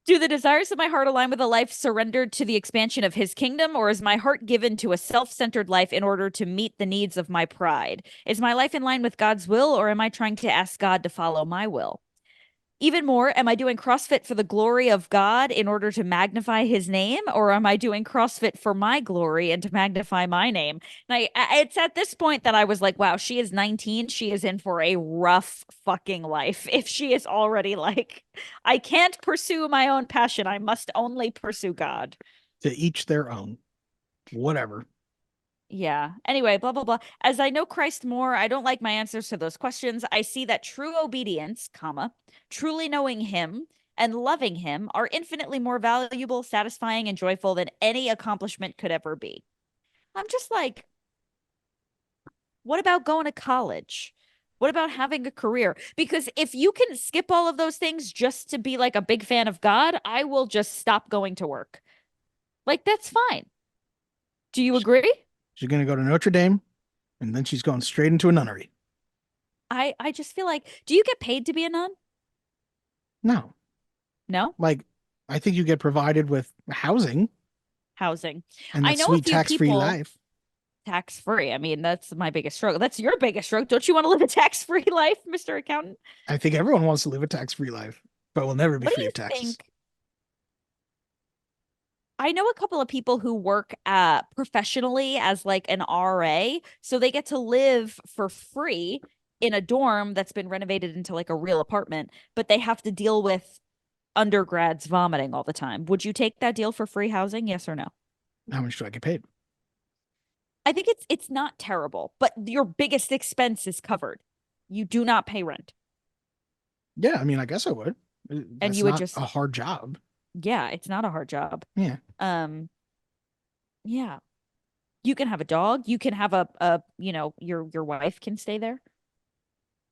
Do the desires of my heart align with a life surrendered to the expansion of his kingdom, or is my heart given to a self-centered life in order to meet the needs of my pride? Is my life in line with God's will, or am I trying to ask God to follow my will? Even more, am I doing CrossFit for the glory of God in order to magnify his name, or am I doing CrossFit for my glory and to magnify my name? And it's at this point that I was like, wow, she is 19. She is in for a rough fucking life. If she is already like, I can't pursue my own passion. I must only pursue God. To each their own. Whatever. Yeah. Anyway, blah, blah, blah. As I know Christ more, I don't like my answers to those questions. I see that true obedience, comma, truly knowing him and loving him are infinitely more valuable, satisfying, and joyful than any accomplishment could ever be. I'm just like, what about going to college? What about having a career? Because if you can skip all of those things just to be like a big fan of God, I will just stop going to work. Like, that's fine. Do you agree? She's going to go to Notre Dame, and then she's going straight into a nunnery. I just feel like, do you get paid to be a nun? No. No? Like, I think you get provided with housing Housing. and I that know a sweet few tax-free people life. tax-free. I mean, that's my biggest struggle. That's your biggest struggle. Don't you want to live a tax-free life, Mr. Accountant? I think everyone wants to live a tax-free life, but will never be What do free you of taxes. think? I know a couple of people who work professionally as like an RA, so they get to live for free in a dorm that's been renovated into like a real apartment, but they have to deal with undergrads vomiting all the time. Would you take that deal for free housing? Yes or no? How much do I get paid? I think it's not terrible, but your biggest expense is covered. You do not pay rent. Yeah, I mean, I guess I would. And That's you would not just a hard job. Yeah, it's not a hard job. Yeah. Yeah. You can have a dog. You can have your wife can stay there.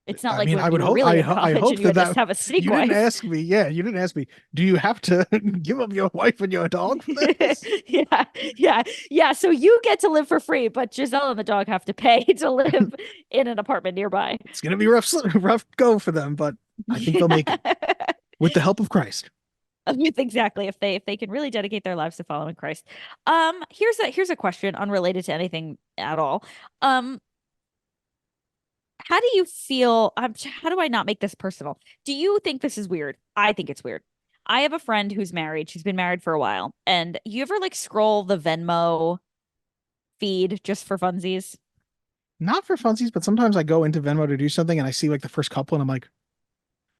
It's not I like mean, when I would you were hope. really in I college hope and you that had to have a sneak you didn't wife. ask me. Yeah, you didn't ask me. Do you have to give up your wife and your dog for this? Yeah, yeah, yeah. So you get to live for free, but Giselle and the dog have to pay to live in an apartment nearby. It's gonna be rough go for them, but I think they'll make it with the help of Christ. Exactly, if they can really dedicate their lives to following Christ. Here's a question unrelated to anything at all. Um, how do you feel? How do I not make this personal? Do you think this is weird? I think it's weird. I have a friend who's married. She's been married for a while. And you ever like scroll the Venmo feed just for funsies? Not for funsies, but sometimes I go into Venmo to do something and I see like the first couple and I'm like,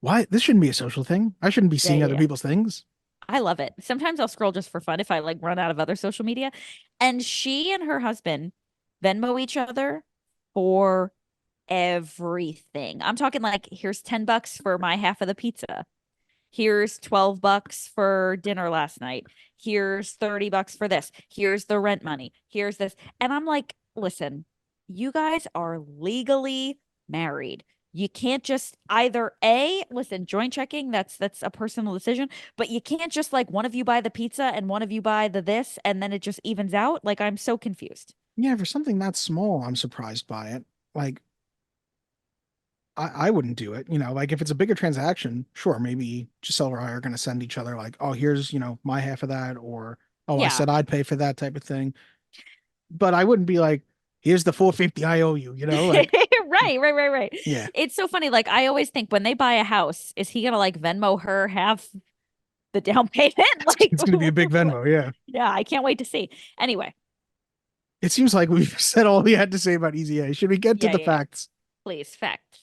why? This shouldn't be a social thing. I shouldn't be Yeah, seeing yeah, other yeah. people's things. I love it. Sometimes I'll scroll just for fun if I like run out of other social media. And she and her husband Venmo each other for everything. I'm talking like, here's $10 for my half of the pizza. Here's $12 for dinner last night. Here's $30 for this. Here's the rent money. Here's this. And I'm like, listen, you guys are legally married. You can't just either listen, joint checking, that's a personal decision, but you can't just like one of you buy the pizza and one of you buy the this and then it just evens out. Like, I'm so confused. Yeah, for something that small, I'm surprised by it. Like, I wouldn't do it. Like if it's a bigger transaction, sure, maybe Giselle or I are going to send each other like, oh, here's, my half of that, or, oh, I Yeah. said I'd pay for that type of thing. But I wouldn't be like, here's the $450 I owe you, like, Right. yeah, It's so funny. Like, I always think when they buy a house, is he gonna like Venmo her half the down payment? Like, it's going to be a big Venmo. Yeah. yeah, I can't wait to see. Anyway, It seems like we've said all we had to say about Easy A. Should we get to the yeah. facts? Please, fact.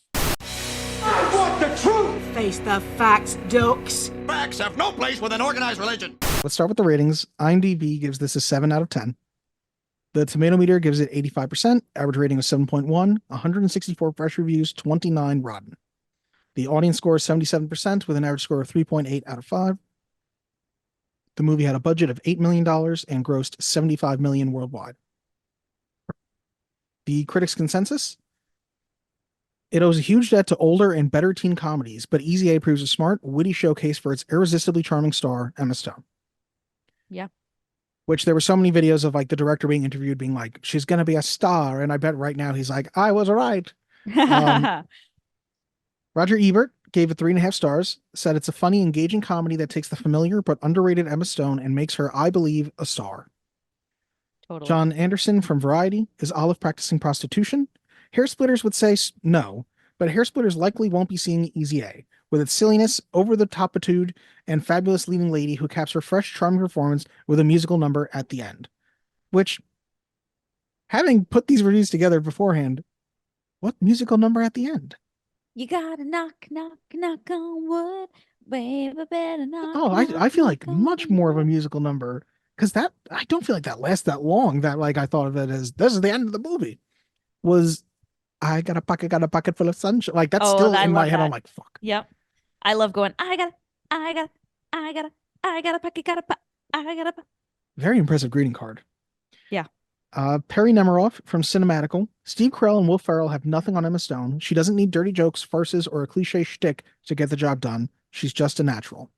I want the truth! Face the facts, dukes. Facts have no place with an organized religion. Let's start with the ratings. IMDb gives this a 7 out of 10. The tomato meter gives it 85%, average rating of 7.1, 164 fresh reviews, 29 rotten. The audience score is 77% with an average score of 3.8 out of 5. The movie had a budget of $8 million and grossed $75 million worldwide. The critics' consensus: It owes a huge debt to older and better teen comedies, but Easy A proves a smart, witty showcase for its irresistibly charming star, Emma Stone. Yeah. Which there were so many videos of like the director being interviewed being like, she's going to be a star. And I bet right now he's like, I was right. Roger Ebert gave it 3.5 stars, said it's a funny, engaging comedy that takes the familiar but underrated Emma Stone and makes her, I believe, a star. Totally. John Anderson from Variety, is Olive practicing prostitution? Hair Splitters would say no, but Hair Splitters likely won't be seeing Easy A, with its silliness, over-the-topitude, and fabulous leading lady who caps her fresh, charming performance with a musical number at the end. Which, having put these reviews together beforehand, what musical number at the end? You gotta knock, knock, knock on wood. Baby, better knock. Oh, I feel like much more of a musical number, because that, I don't feel like that lasts that long, that like I thought of it as, this is the end of the movie. Was I got a pocket full of sunshine. Like that's still in my head. I'm like, fuck. Yep. I love going, I got a pocket, I got a. Very impressive greeting card. Yeah. Perry Nemiroff from Cinematical. Steve Carell and Will Ferrell have nothing on Emma Stone. She doesn't need dirty jokes, farces, or a cliche shtick to get the job done. She's just a natural.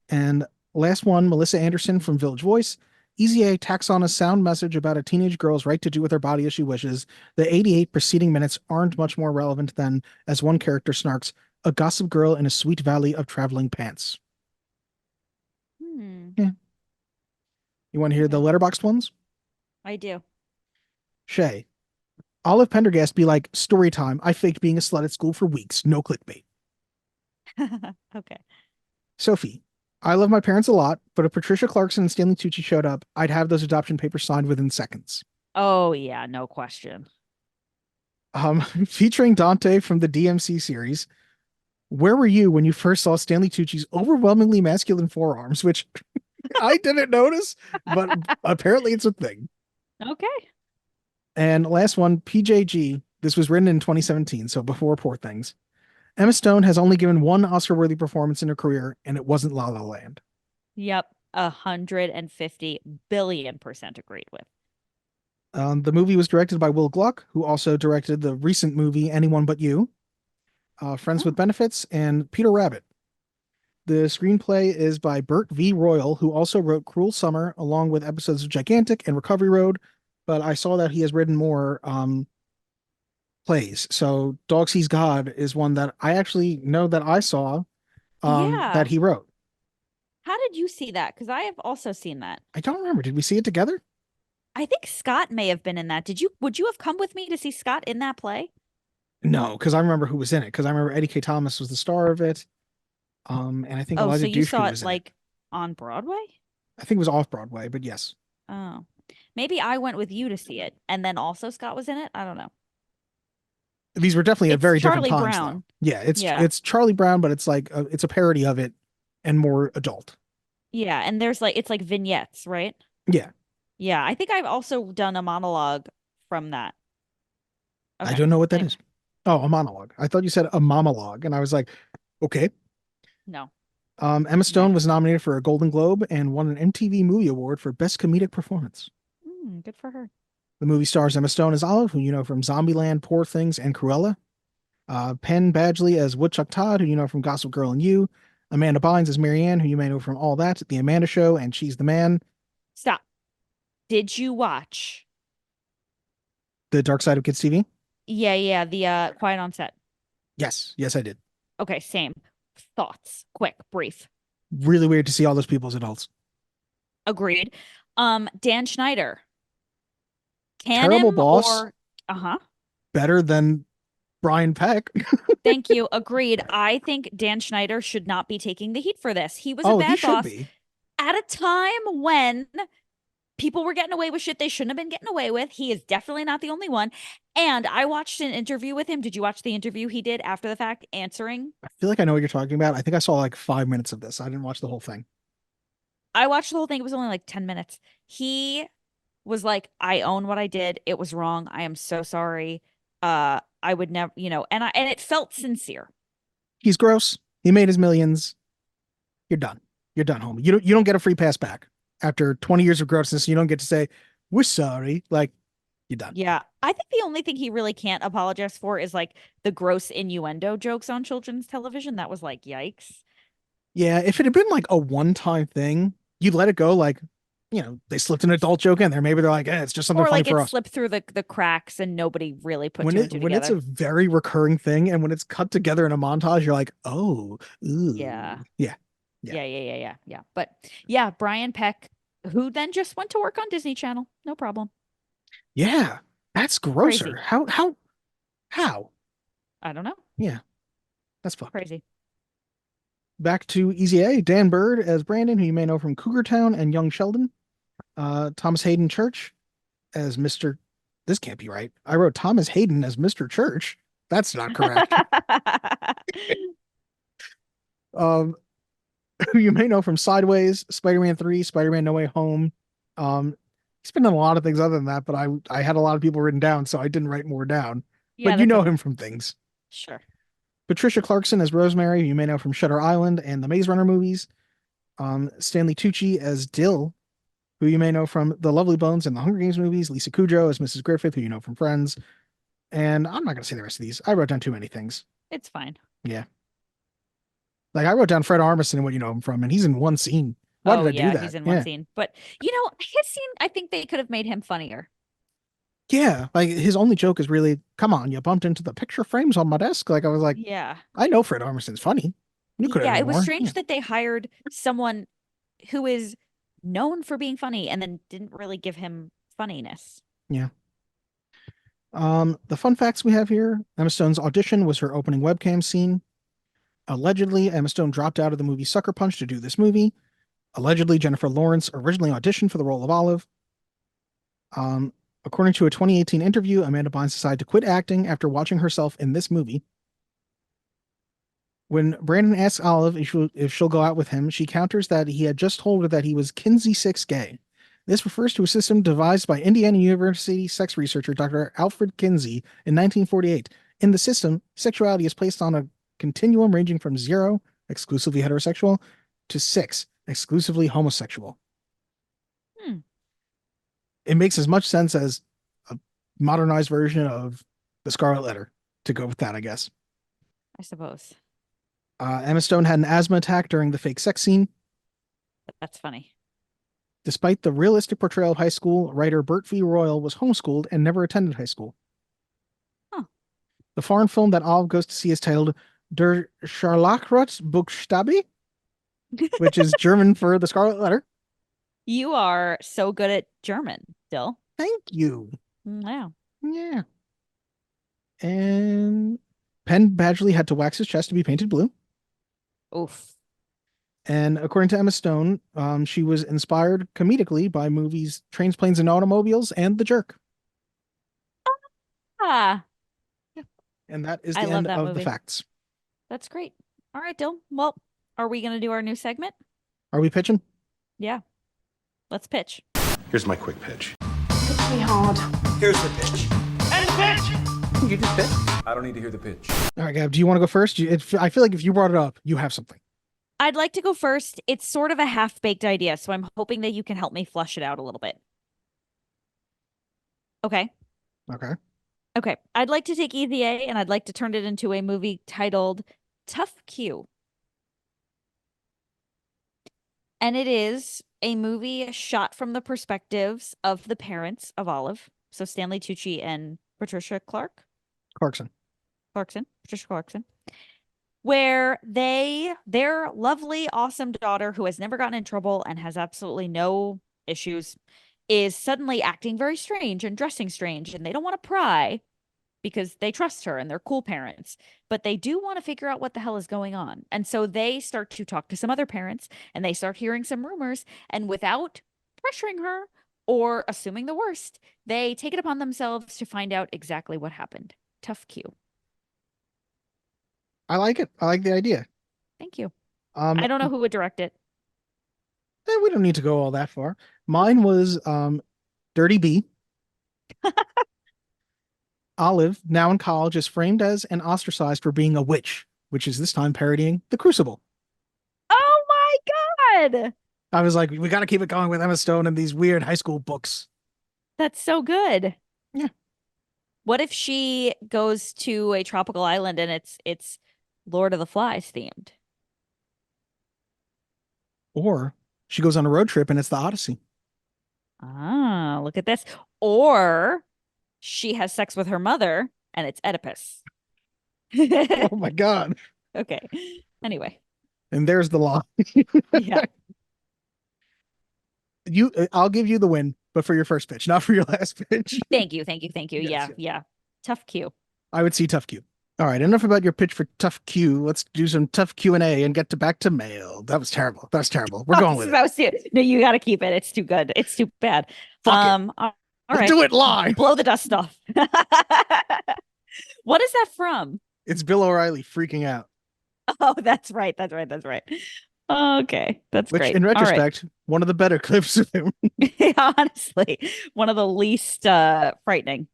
And last one, Melissa Anderson from Village Voice. Easy A tacks on a sound message about a teenage girl's right to do with her body as she wishes. The 88 preceding minutes aren't much more relevant than, as one character snarks, a gossip girl in a sweet valley of traveling pants. Yeah. You want to hear the letterboxed ones? I do. Shay. Olive Pendergast be like, story time. I faked being a slut at school for weeks. No clickbait. Okay. Sophie. I love my parents a lot, but if Patricia Clarkson and Stanley Tucci showed up, I'd have those adoption papers signed within seconds. Oh, yeah, no question. Featuring Dante from the DMC series. Where were you when you first saw Stanley Tucci's overwhelmingly masculine forearms, which I didn't notice, but apparently it's a thing. Okay. And last one, PJG. This was written in 2017, so before Poor Things. Emma Stone has only given one Oscar-worthy performance in her career, and it wasn't La La Land. Yep. 150 billion% agreed with. The movie was directed by Will Gluck, who also directed the recent movie Anyone But You, Friends with Benefits, and Peter Rabbit. The screenplay is by Burt V. Royal, who also wrote Cruel Summer, along with episodes of Gigantic and Recovery Road, but I saw that he has written more plays. So Dog Sees God is one that I actually know that I saw that he wrote. How did you see that? Because I have also seen that. I don't remember. Did we see it together? I think Scott may have been in that. Would you have come with me to see Scott in that play? No, because I remember who was in it. Because I remember Eddie K. Thomas was the star of it. And I think Elijah so you Dushku saw was it in like on Broadway? I think it was off Broadway, but yes. Oh, maybe I went with you to see it, and then also Scott was in it. I don't know. These were definitely a very Charlie different times. Brown. Yeah, it's Charlie Brown, but it's like it's a parody of it and more adult. Yeah, and there's it's like vignettes, right? Yeah. Yeah, I think I've also done a monologue from that. I don't know what that is. Oh, a monologue. I thought you said a monologue, and I was like, okay. No. Emma Stone was nominated for a Golden Globe and won an MTV Movie Award for Best Comedic Performance. Good for her. The movie stars Emma Stone as Olive, who you know from Zombieland, Poor Things, and Cruella. Penn Badgley as Woodchuck Todd, who you know from Gossip Girl and You. Amanda Bynes as Marianne, who you may know from All That, The Amanda Show, and She's the Man. Stop. Did you watch The Dark Side of Kids TV? Yeah, the Quiet on Set. Yes, I did. Okay, same. Thoughts, quick, brief. Really weird to see all those people as adults. Agreed. Dan Schneider. Terrible boss. Better than Brian Peck. Thank you. Agreed. I think Dan Schneider should not be taking the heat for this. He was a bad boss at a time when people were getting away with shit they shouldn't have been getting away with. He is definitely not the only one. And I watched an interview with him. Did you watch the interview he did after the fact answering? I feel like I know what you're talking about. I think I saw like 5 minutes of this. I didn't watch the whole thing. I watched the whole thing. It was only like 10 minutes. He was like, I own what I did. It was wrong. I am so sorry. I would never, and it felt sincere. He's gross. He made his millions. You're done. You're done, homie. You don't get a free pass back after 20 years of grossness. You don't get to say, we're sorry. Like, You're done. Yeah. I think the only thing he really can't apologize for is like the gross innuendo jokes on children's television. That was like, yikes. Yeah, if it had been like a one-time thing, you'd let it go. Like, they slipped an adult joke in there. Maybe they're like, it's just something Or funny like for it us. slipped through the cracks and nobody really put When two and two when it's a together. very recurring thing, and when it's cut together in a montage, you're like, oh, Yeah. ooh, yeah, yeah, Yeah. But yeah, Brian Peck, who then just went to work on Disney Channel. No problem. yeah. That's grosser. Crazy. How? I don't know. Yeah, that's fucked. Crazy. Back to Easy A. Dan Bird as Brandon, who you may know from Cougar Town and Young Sheldon. Thomas Hayden Church as Mr. This can't be right. I wrote Thomas Hayden as Mr. Church. That's not correct. um, who you may know from Sideways, Spider-Man 3, Spider-Man No Way Home. He's been in a lot of things other than that, but I had a lot of people written down, so I didn't write more down. Yeah, But you that's know okay. him from things. Sure. Patricia Clarkson as Rosemary, who you may know from Shutter Island and the Maze Runner movies. Stanley Tucci as Dill, who you may know from The Lovely Bones and the Hunger Games movies. Lisa Kudrow as Mrs. Griffith, who you know from Friends. And I'm not going to say the rest of these. I wrote down too many things. It's fine. Yeah. Like I wrote down Fred Armisen and what you know him from, and he's in one scene. Why did I do that? He's in one scene. But his scene, I think they could have made him funnier. Yeah, like his only joke is really, come on, you bumped into the picture frames on my desk. Like I was like, Yeah. I know Fred Armisen's funny. You could have Yeah, it was more. strange Yeah. that they hired someone who is known for being funny and then didn't really give him funniness. Yeah. The fun facts we have here: Emma Stone's audition was her opening webcam scene. Allegedly, Emma Stone dropped out of the movie Sucker Punch to do this movie. Allegedly, Jennifer Lawrence originally auditioned for the role of Olive. According to a 2018 interview, Amanda Bynes decided to quit acting after watching herself in this movie. When Brandon asks Olive if she'll go out with him, she counters that he had just told her that he was Kinsey 6 gay. This refers to a system devised by Indiana University sex researcher Dr. Alfred Kinsey in 1948. In the system, sexuality is placed on a continuum ranging from 0, exclusively heterosexual, to 6, exclusively homosexual. It makes as much sense as a modernized version of the Scarlet Letter to go with that, I guess. I suppose. Emma Stone had an asthma attack during the fake sex scene. That's funny. Despite the realistic portrayal of high school, writer Bert V. Royal was homeschooled and never attended high school. Huh. The foreign film that Olive goes to see is titled Der Scharlachrot Buchstabe, which is German for the Scarlet Letter. You are so good at German, Dill. Thank you. Wow. Yeah. And Penn Badgley had to wax his chest to be painted blue. Oof. And according to Emma Stone, she was inspired comedically by movies Trains, Planes, and Automobiles and The Jerk. Ah, And that is the I love end that of movie. the facts. that's great. All right, Dill. Well, are we going to do our new segment? Are we pitching? Yeah. Let's pitch. Here's my quick pitch. Pitch me hard. Here's the pitch. You just pitch. I don't need to hear the pitch. All right, Gab, do you want to go first? I feel like if you brought it up, you have something. I'd like to go first. It's sort of a half-baked idea, so I'm hoping that you can help me flush it out a little bit. Okay. Okay. Okay. I'd like to take EVA and I'd like to turn it into a movie titled Tough Q. And it is a movie shot from the perspectives of the parents of Olive. So Stanley Tucci and Patricia Clarkson. Patricia Clarkson, where their lovely, awesome daughter, who has never gotten in trouble and has absolutely no issues, is suddenly acting very strange and dressing strange, and they don't want to pry because they trust her and they're cool parents, but they do want to figure out what the hell is going on. And so they start to talk to some other parents and they start hearing some rumors, and without pressuring her or assuming the worst, they take it upon themselves to find out exactly what happened. Tough Q. I like it. I like the idea. Thank you. I I don't know who would direct it. We don't need to go all that far. Mine was Dirty B. Olive, now in college, is framed as and ostracized for being a witch, which is this time parodying The Crucible. Oh my God. I was like, we got to keep it going with Emma Stone and these weird high school books. That's so good. Yeah. What if she goes to a tropical island and it's Lord of the Flies themed? Or she goes on a road trip and it's the Odyssey. Ah, look at this. Or she has sex with her mother and it's Oedipus. Oh my God. Okay. Anyway, And there's the law. yeah. I'll give you the win, but for your first pitch, not for your last pitch. Thank you. Yes, Yeah, yes. yeah. Tough cue. I would see tough Q. All right, enough about your pitch for tough Q. Let's do some tough Q&A and get back to mail. That was terrible. We're going with it. No, you got to keep it. It's too good. It's too bad. Fuck it. All We'll right. do it live. Blow the dust off. What is that from? It's Bill O'Reilly freaking out. Oh, that's right. Okay, that's Which, great. in All right. retrospect, one of the better clips of him. Honestly, one of the least frightening.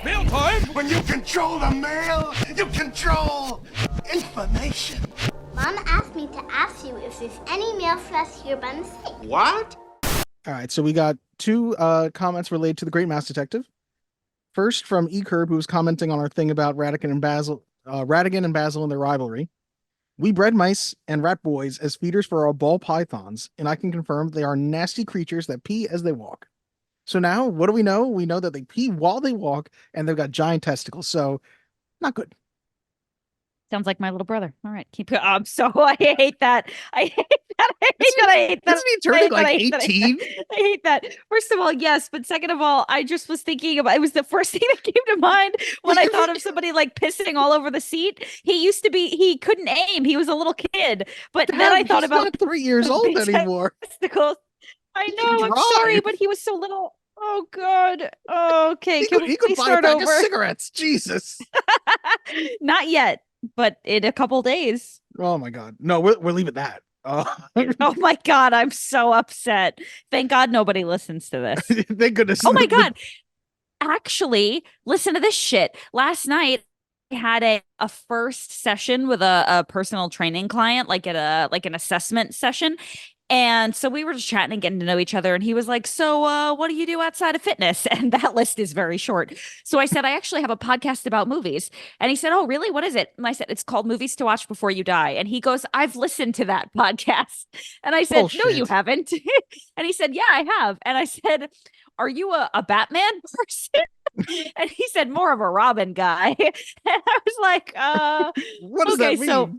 Mail time! When you control the mail, you control information. Mom asked me to ask you if there's any mail for us here by mistake. What? All right, so we got two comments related to The Great Mouse Detective. First, from E-Curb, who was commenting on our thing about Radigan and Basil and their rivalry. We bred mice and rat boys as feeders for our ball pythons, and I can confirm they are nasty creatures that pee as they walk. So now, what do we know? We know that they pee while they walk, and they've got giant testicles, so not good. Sounds like my little brother. All right, keep it. I hate that. I hate that. Isn't he turning like 18? I hate that. First of all, yes, but second of all, I just was thinking about it was the first thing that came to mind when I thought of somebody like pissing all over the seat. He couldn't aim. He was a little kid. But then I thought about not 3 years old anymore. testicles. I know, I'm sorry, but he was so little. Oh God. Okay, He can could we buy a start pack over? of cigarettes. Jesus. Not yet, but in a couple days. Oh my God. No, we're leaving that. Oh my God, I'm so upset. Thank God nobody listens to this. Thank goodness. Oh my God. Actually, listen to this shit. Last night I had a first session with a personal training client, like at an assessment session. And so we were just chatting and getting to know each other. And he was like, so what do you do outside of fitness? And that list is very short. So I said, I actually have a podcast about movies. And he said, oh, really? What is it? And I said, it's called Movies to Watch Before You Die. And he goes, I've listened to that podcast. And I said, Bullshit. no, you haven't. And he said, yeah, I have. And I said, are you a Batman person? And he said, more of a Robin guy. And I was like, what does that mean? So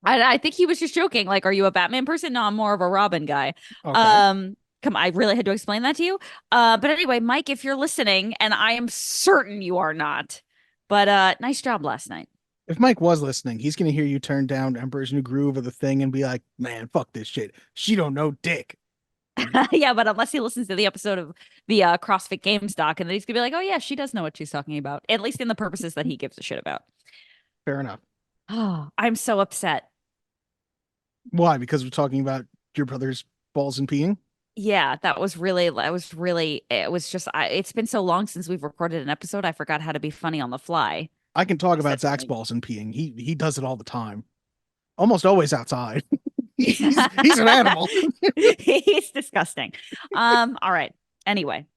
I think he was just joking. Like, are you a Batman person? No, I'm more of a Robin guy. Okay. Come, I really had to explain that to you. But anyway, Mike, if you're listening, and I am certain you are not, but nice job last night. If Mike was listening, he's gonna hear you turn down Emperor's New Groove or The Thing and be like, man, fuck this shit. She don't know dick. Yeah, but unless he listens to the episode of the CrossFit Games doc, and then he's gonna be like, oh yeah, she does know what she's talking about, at least in the purposes that he gives a shit about. Fair enough. Oh, I'm so upset. Why? Because we're talking about your brother's balls and peeing? Yeah, it was just, it's been so long since we've recorded an episode. I forgot how to be funny on the fly. I can talk about Zach's balls and peeing. He does it all the time. Almost always outside. he's an animal. He's disgusting. All right. Anyway,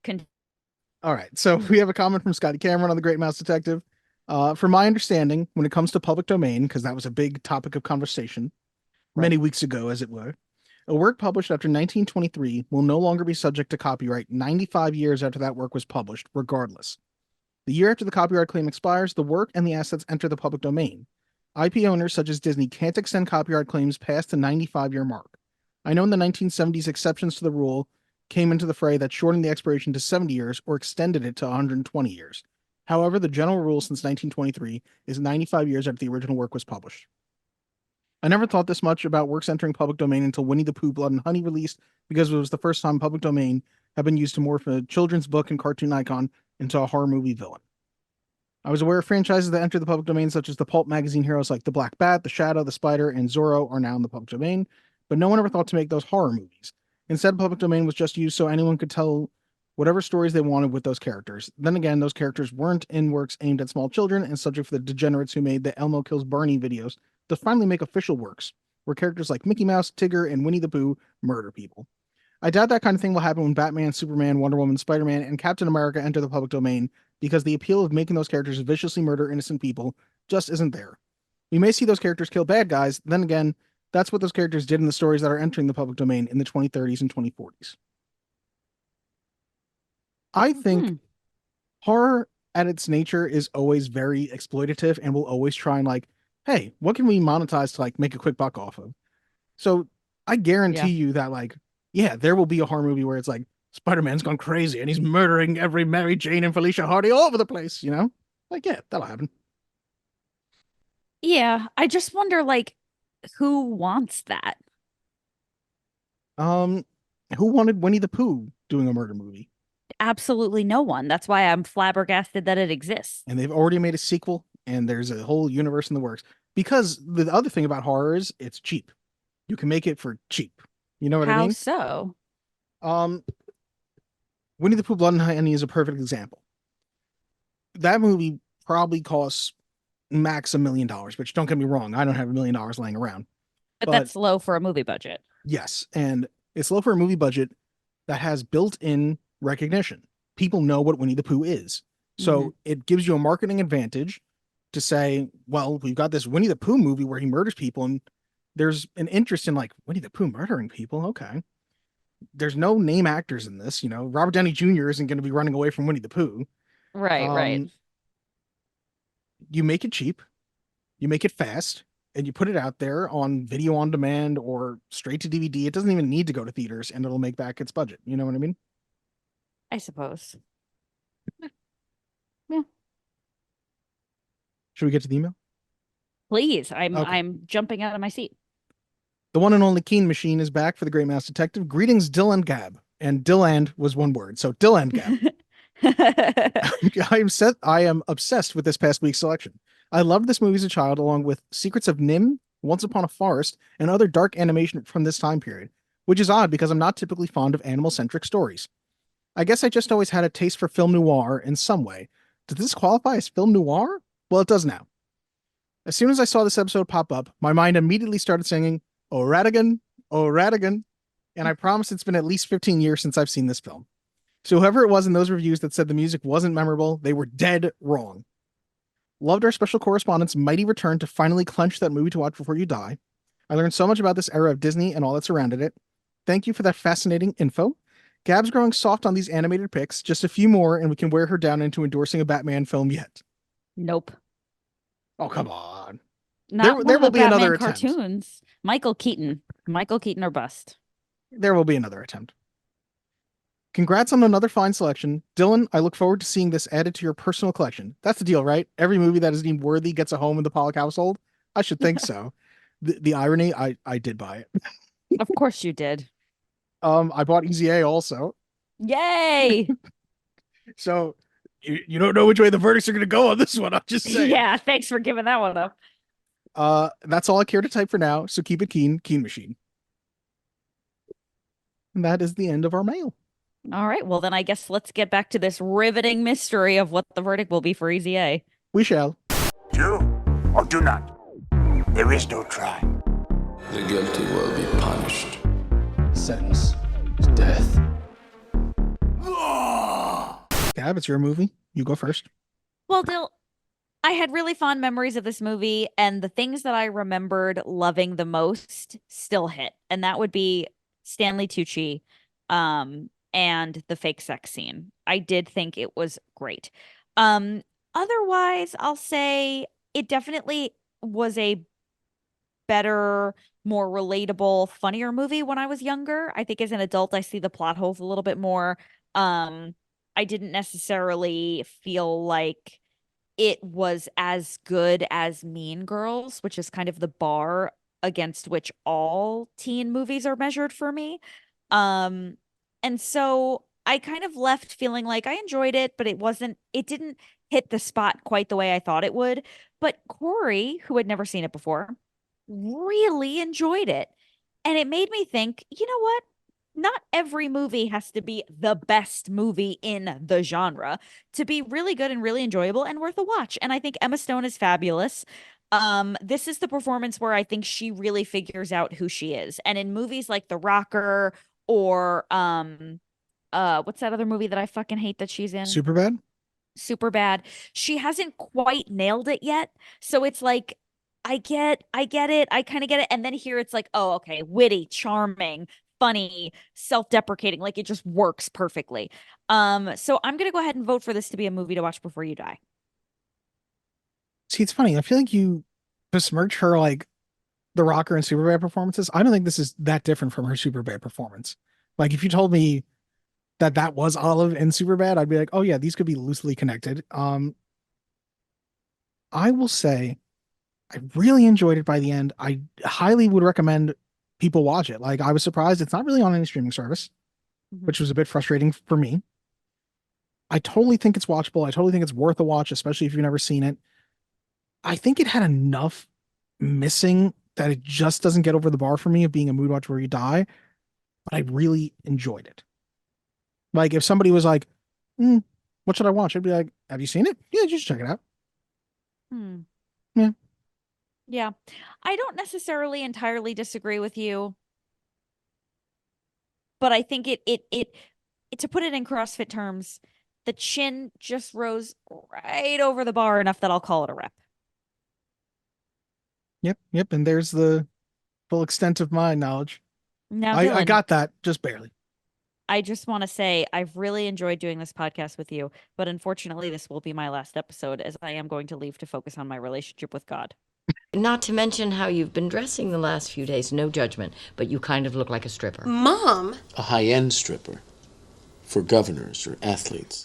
All right. So we have a comment from Scotty Cameron on The Great Mouse Detective. From my understanding, when it comes to public domain, because that was a big topic of conversation many weeks ago, as it were, a work published after 1923 will no longer be subject to copyright 95 years after that work was published, regardless. The year after the copyright claim expires, the work and the assets enter the public domain. IP owners such as Disney can't extend copyright claims past the 95-year mark. I know in the 1970s exceptions to the rule came into the fray that shortened the expiration to 70 years or extended it to 120 years. However, the general rule since 1923 is 95 years after the original work was published. I never thought this much about works entering public domain until Winnie the Pooh, Blood and Honey released, because it was the first time public domain had been used to morph a children's book and cartoon icon into a horror movie villain. I was aware of franchises that entered the public domain, such as the pulp magazine heroes like the Black Bat, the Shadow, the Spider, and Zorro are now in the public domain, but no one ever thought to make those horror movies. Instead, public domain was just used so anyone could tell whatever stories they wanted with those characters. Then again, those characters weren't in works aimed at small children and subject for the degenerates who made the Elmo Kills Barney videos to finally make official works, where characters like Mickey Mouse, Tigger, and Winnie the Pooh murder people. I doubt that kind of thing will happen when Batman, Superman, Wonder Woman, Spider-Man, and Captain America enter the public domain, because the appeal of making those characters viciously murder innocent people just isn't there. We may see those characters kill bad guys, then again, that's what those characters did in the stories that are entering the public domain in the 2030s and 2040s. I think horror at its nature is always very exploitative and will always try and like, hey, what can we monetize to like make a quick buck off of? So I guarantee you that like, yeah, there will be a horror movie where it's like Spider-Man's gone crazy and he's murdering every Mary Jane and Felicia Hardy all over the place, you know? Like, yeah, that'll happen. Yeah, I just wonder, like, who wants that? Who wanted Winnie the Pooh doing a murder movie? Absolutely no one. That's why I'm flabbergasted that it exists. And they've already made a sequel, and there's a whole universe in the works. Because the other thing about horror is it's cheap. You can make it for cheap. You know what I How mean? so? Winnie the Pooh Blood and Honey is a perfect example. That movie probably costs max $1 million, which don't get me wrong, I don't have $1 million laying around. But that's low for a movie budget. Yes, and it's low for a movie budget that has built-in recognition. People know what Winnie the Pooh is. So it gives you a marketing advantage to say, well, we've got this Winnie the Pooh movie where he murders people, and there's an interest in like Winnie the Pooh murdering people. Okay. There's no name actors in this, you know. Robert Downey Jr. isn't going to be running away from Winnie the Pooh. Right. You make it cheap, you make it fast, and you put it out there on video on demand or straight to DVD. It doesn't even need to go to theaters, and it'll make back its budget. You know what I mean? I suppose. Should we get to the email? Please. Okay. I'm jumping out of my seat. The one and only Keen Machine is back for the Great Mouse Detective. Greetings, Dill and Gab. And Dill and was one word, so Dill and Gab. I am obsessed with this past week's selection. I loved this movie as a child, along with Secrets of Nim, Once Upon a Forest, and other dark animation from this time period, which is odd because I'm not typically fond of animal-centric stories. I guess I just always had a taste for film noir in some way. Does this qualify as film noir? Well, it does now. As soon as I saw this episode pop up, my mind immediately started singing, "Oh Radigan, oh Radigan," and I promise it's been at least 15 years since I've seen this film. So whoever it was in those reviews that said the music wasn't memorable, they were dead wrong. Loved our special correspondent's mighty return to finally clench that movie to watch before you die. I learned so much about this era of Disney and all that surrounded it. Thank you for that fascinating info. Gab's growing soft on these animated pics. Just a few more and we can wear her down into endorsing a Batman film yet. Nope. Oh, come on. Not there one will of the be Batman another attempt. cartoons. Michael Keaton or bust. There will be another attempt. Congrats on another fine selection. Dylan, I look forward to seeing this added to your personal collection. That's the deal, right? Every movie that is deemed worthy gets a home in the Pollock household? I should think so. The irony, I did buy it. Of course you did. I bought Easy A also. Yay! So you don't know which way the verdicts are going to go on this one. I'm just saying. Yeah, thanks for giving that one up. That's all I care to type for now. So keep it keen machine. And that is the end of our mail. All right. Well, then I guess let's get back to this riveting mystery of what the verdict will be for Easy A. We shall. Do or do not. There is no try. The guilty will be punished. Sentence is death. Gab, it's your movie. You go first. Well, Dill, I had really fond memories of this movie, and the things that I remembered loving the most still hit. And that would be Stanley Tucci, and the fake sex scene. I did think it was great. Otherwise, I'll say it definitely was a better, more relatable, funnier movie when I was younger. I think as an adult, I see the plot holes a little bit more. I didn't necessarily feel like it was as good as Mean Girls, which is kind of the bar against which all teen movies are measured for me. And so I kind of left feeling like I enjoyed it, but it didn't hit the spot quite the way I thought it would. But Corey, who had never seen it before, really enjoyed it. And it made me think, you know what? Not every movie has to be the best movie in the genre to be really good and really enjoyable and worth a watch. And I think Emma Stone is fabulous. This is the performance where I think she really figures out who she is. And in movies like The Rocker or what's that other movie that I fucking hate that she's in? Superbad. Super bad. She hasn't quite nailed it yet. So it's like, I get it. I kind of get it. And then here it's like, oh, okay, witty, charming, funny, self-deprecating. Like it just works perfectly. So I'm gonna go ahead and vote for this to be a movie to watch before you die. See, it's funny. I feel like you besmirch her like the Rocker and Superbad performances. I don't think this is that different from her Superbad performance. Like if you told me that was Olive in Superbad, I'd be like, oh yeah, these could be loosely connected. I will say I really enjoyed it by the end. I highly would recommend people watch it. Like I was surprised it's not really on any streaming service, which was a bit frustrating for me. I totally think it's watchable. I totally think it's worth a watch, especially if you've never seen it. I think it had enough missing that it just doesn't get over the bar for me of being a mood watch where you die, but I really enjoyed it. Like if somebody was like, what should I watch? I'd be like, have you seen it? Yeah, just check it out. Yeah. Yeah. I don't necessarily entirely disagree with you, but I think it to put it in CrossFit terms, the chin just rose right over the bar enough that I'll call it a rep. Yep. And there's the full extent of my knowledge. Now, I Dylan, got that just barely. I just want to say I've really enjoyed doing this podcast with you, but unfortunately, this will be my last episode as I am going to leave to focus on my relationship with God. Not to mention how you've been dressing the last few days. No judgment, but you kind of look like a stripper. Mom? A high-end stripper for governors or athletes.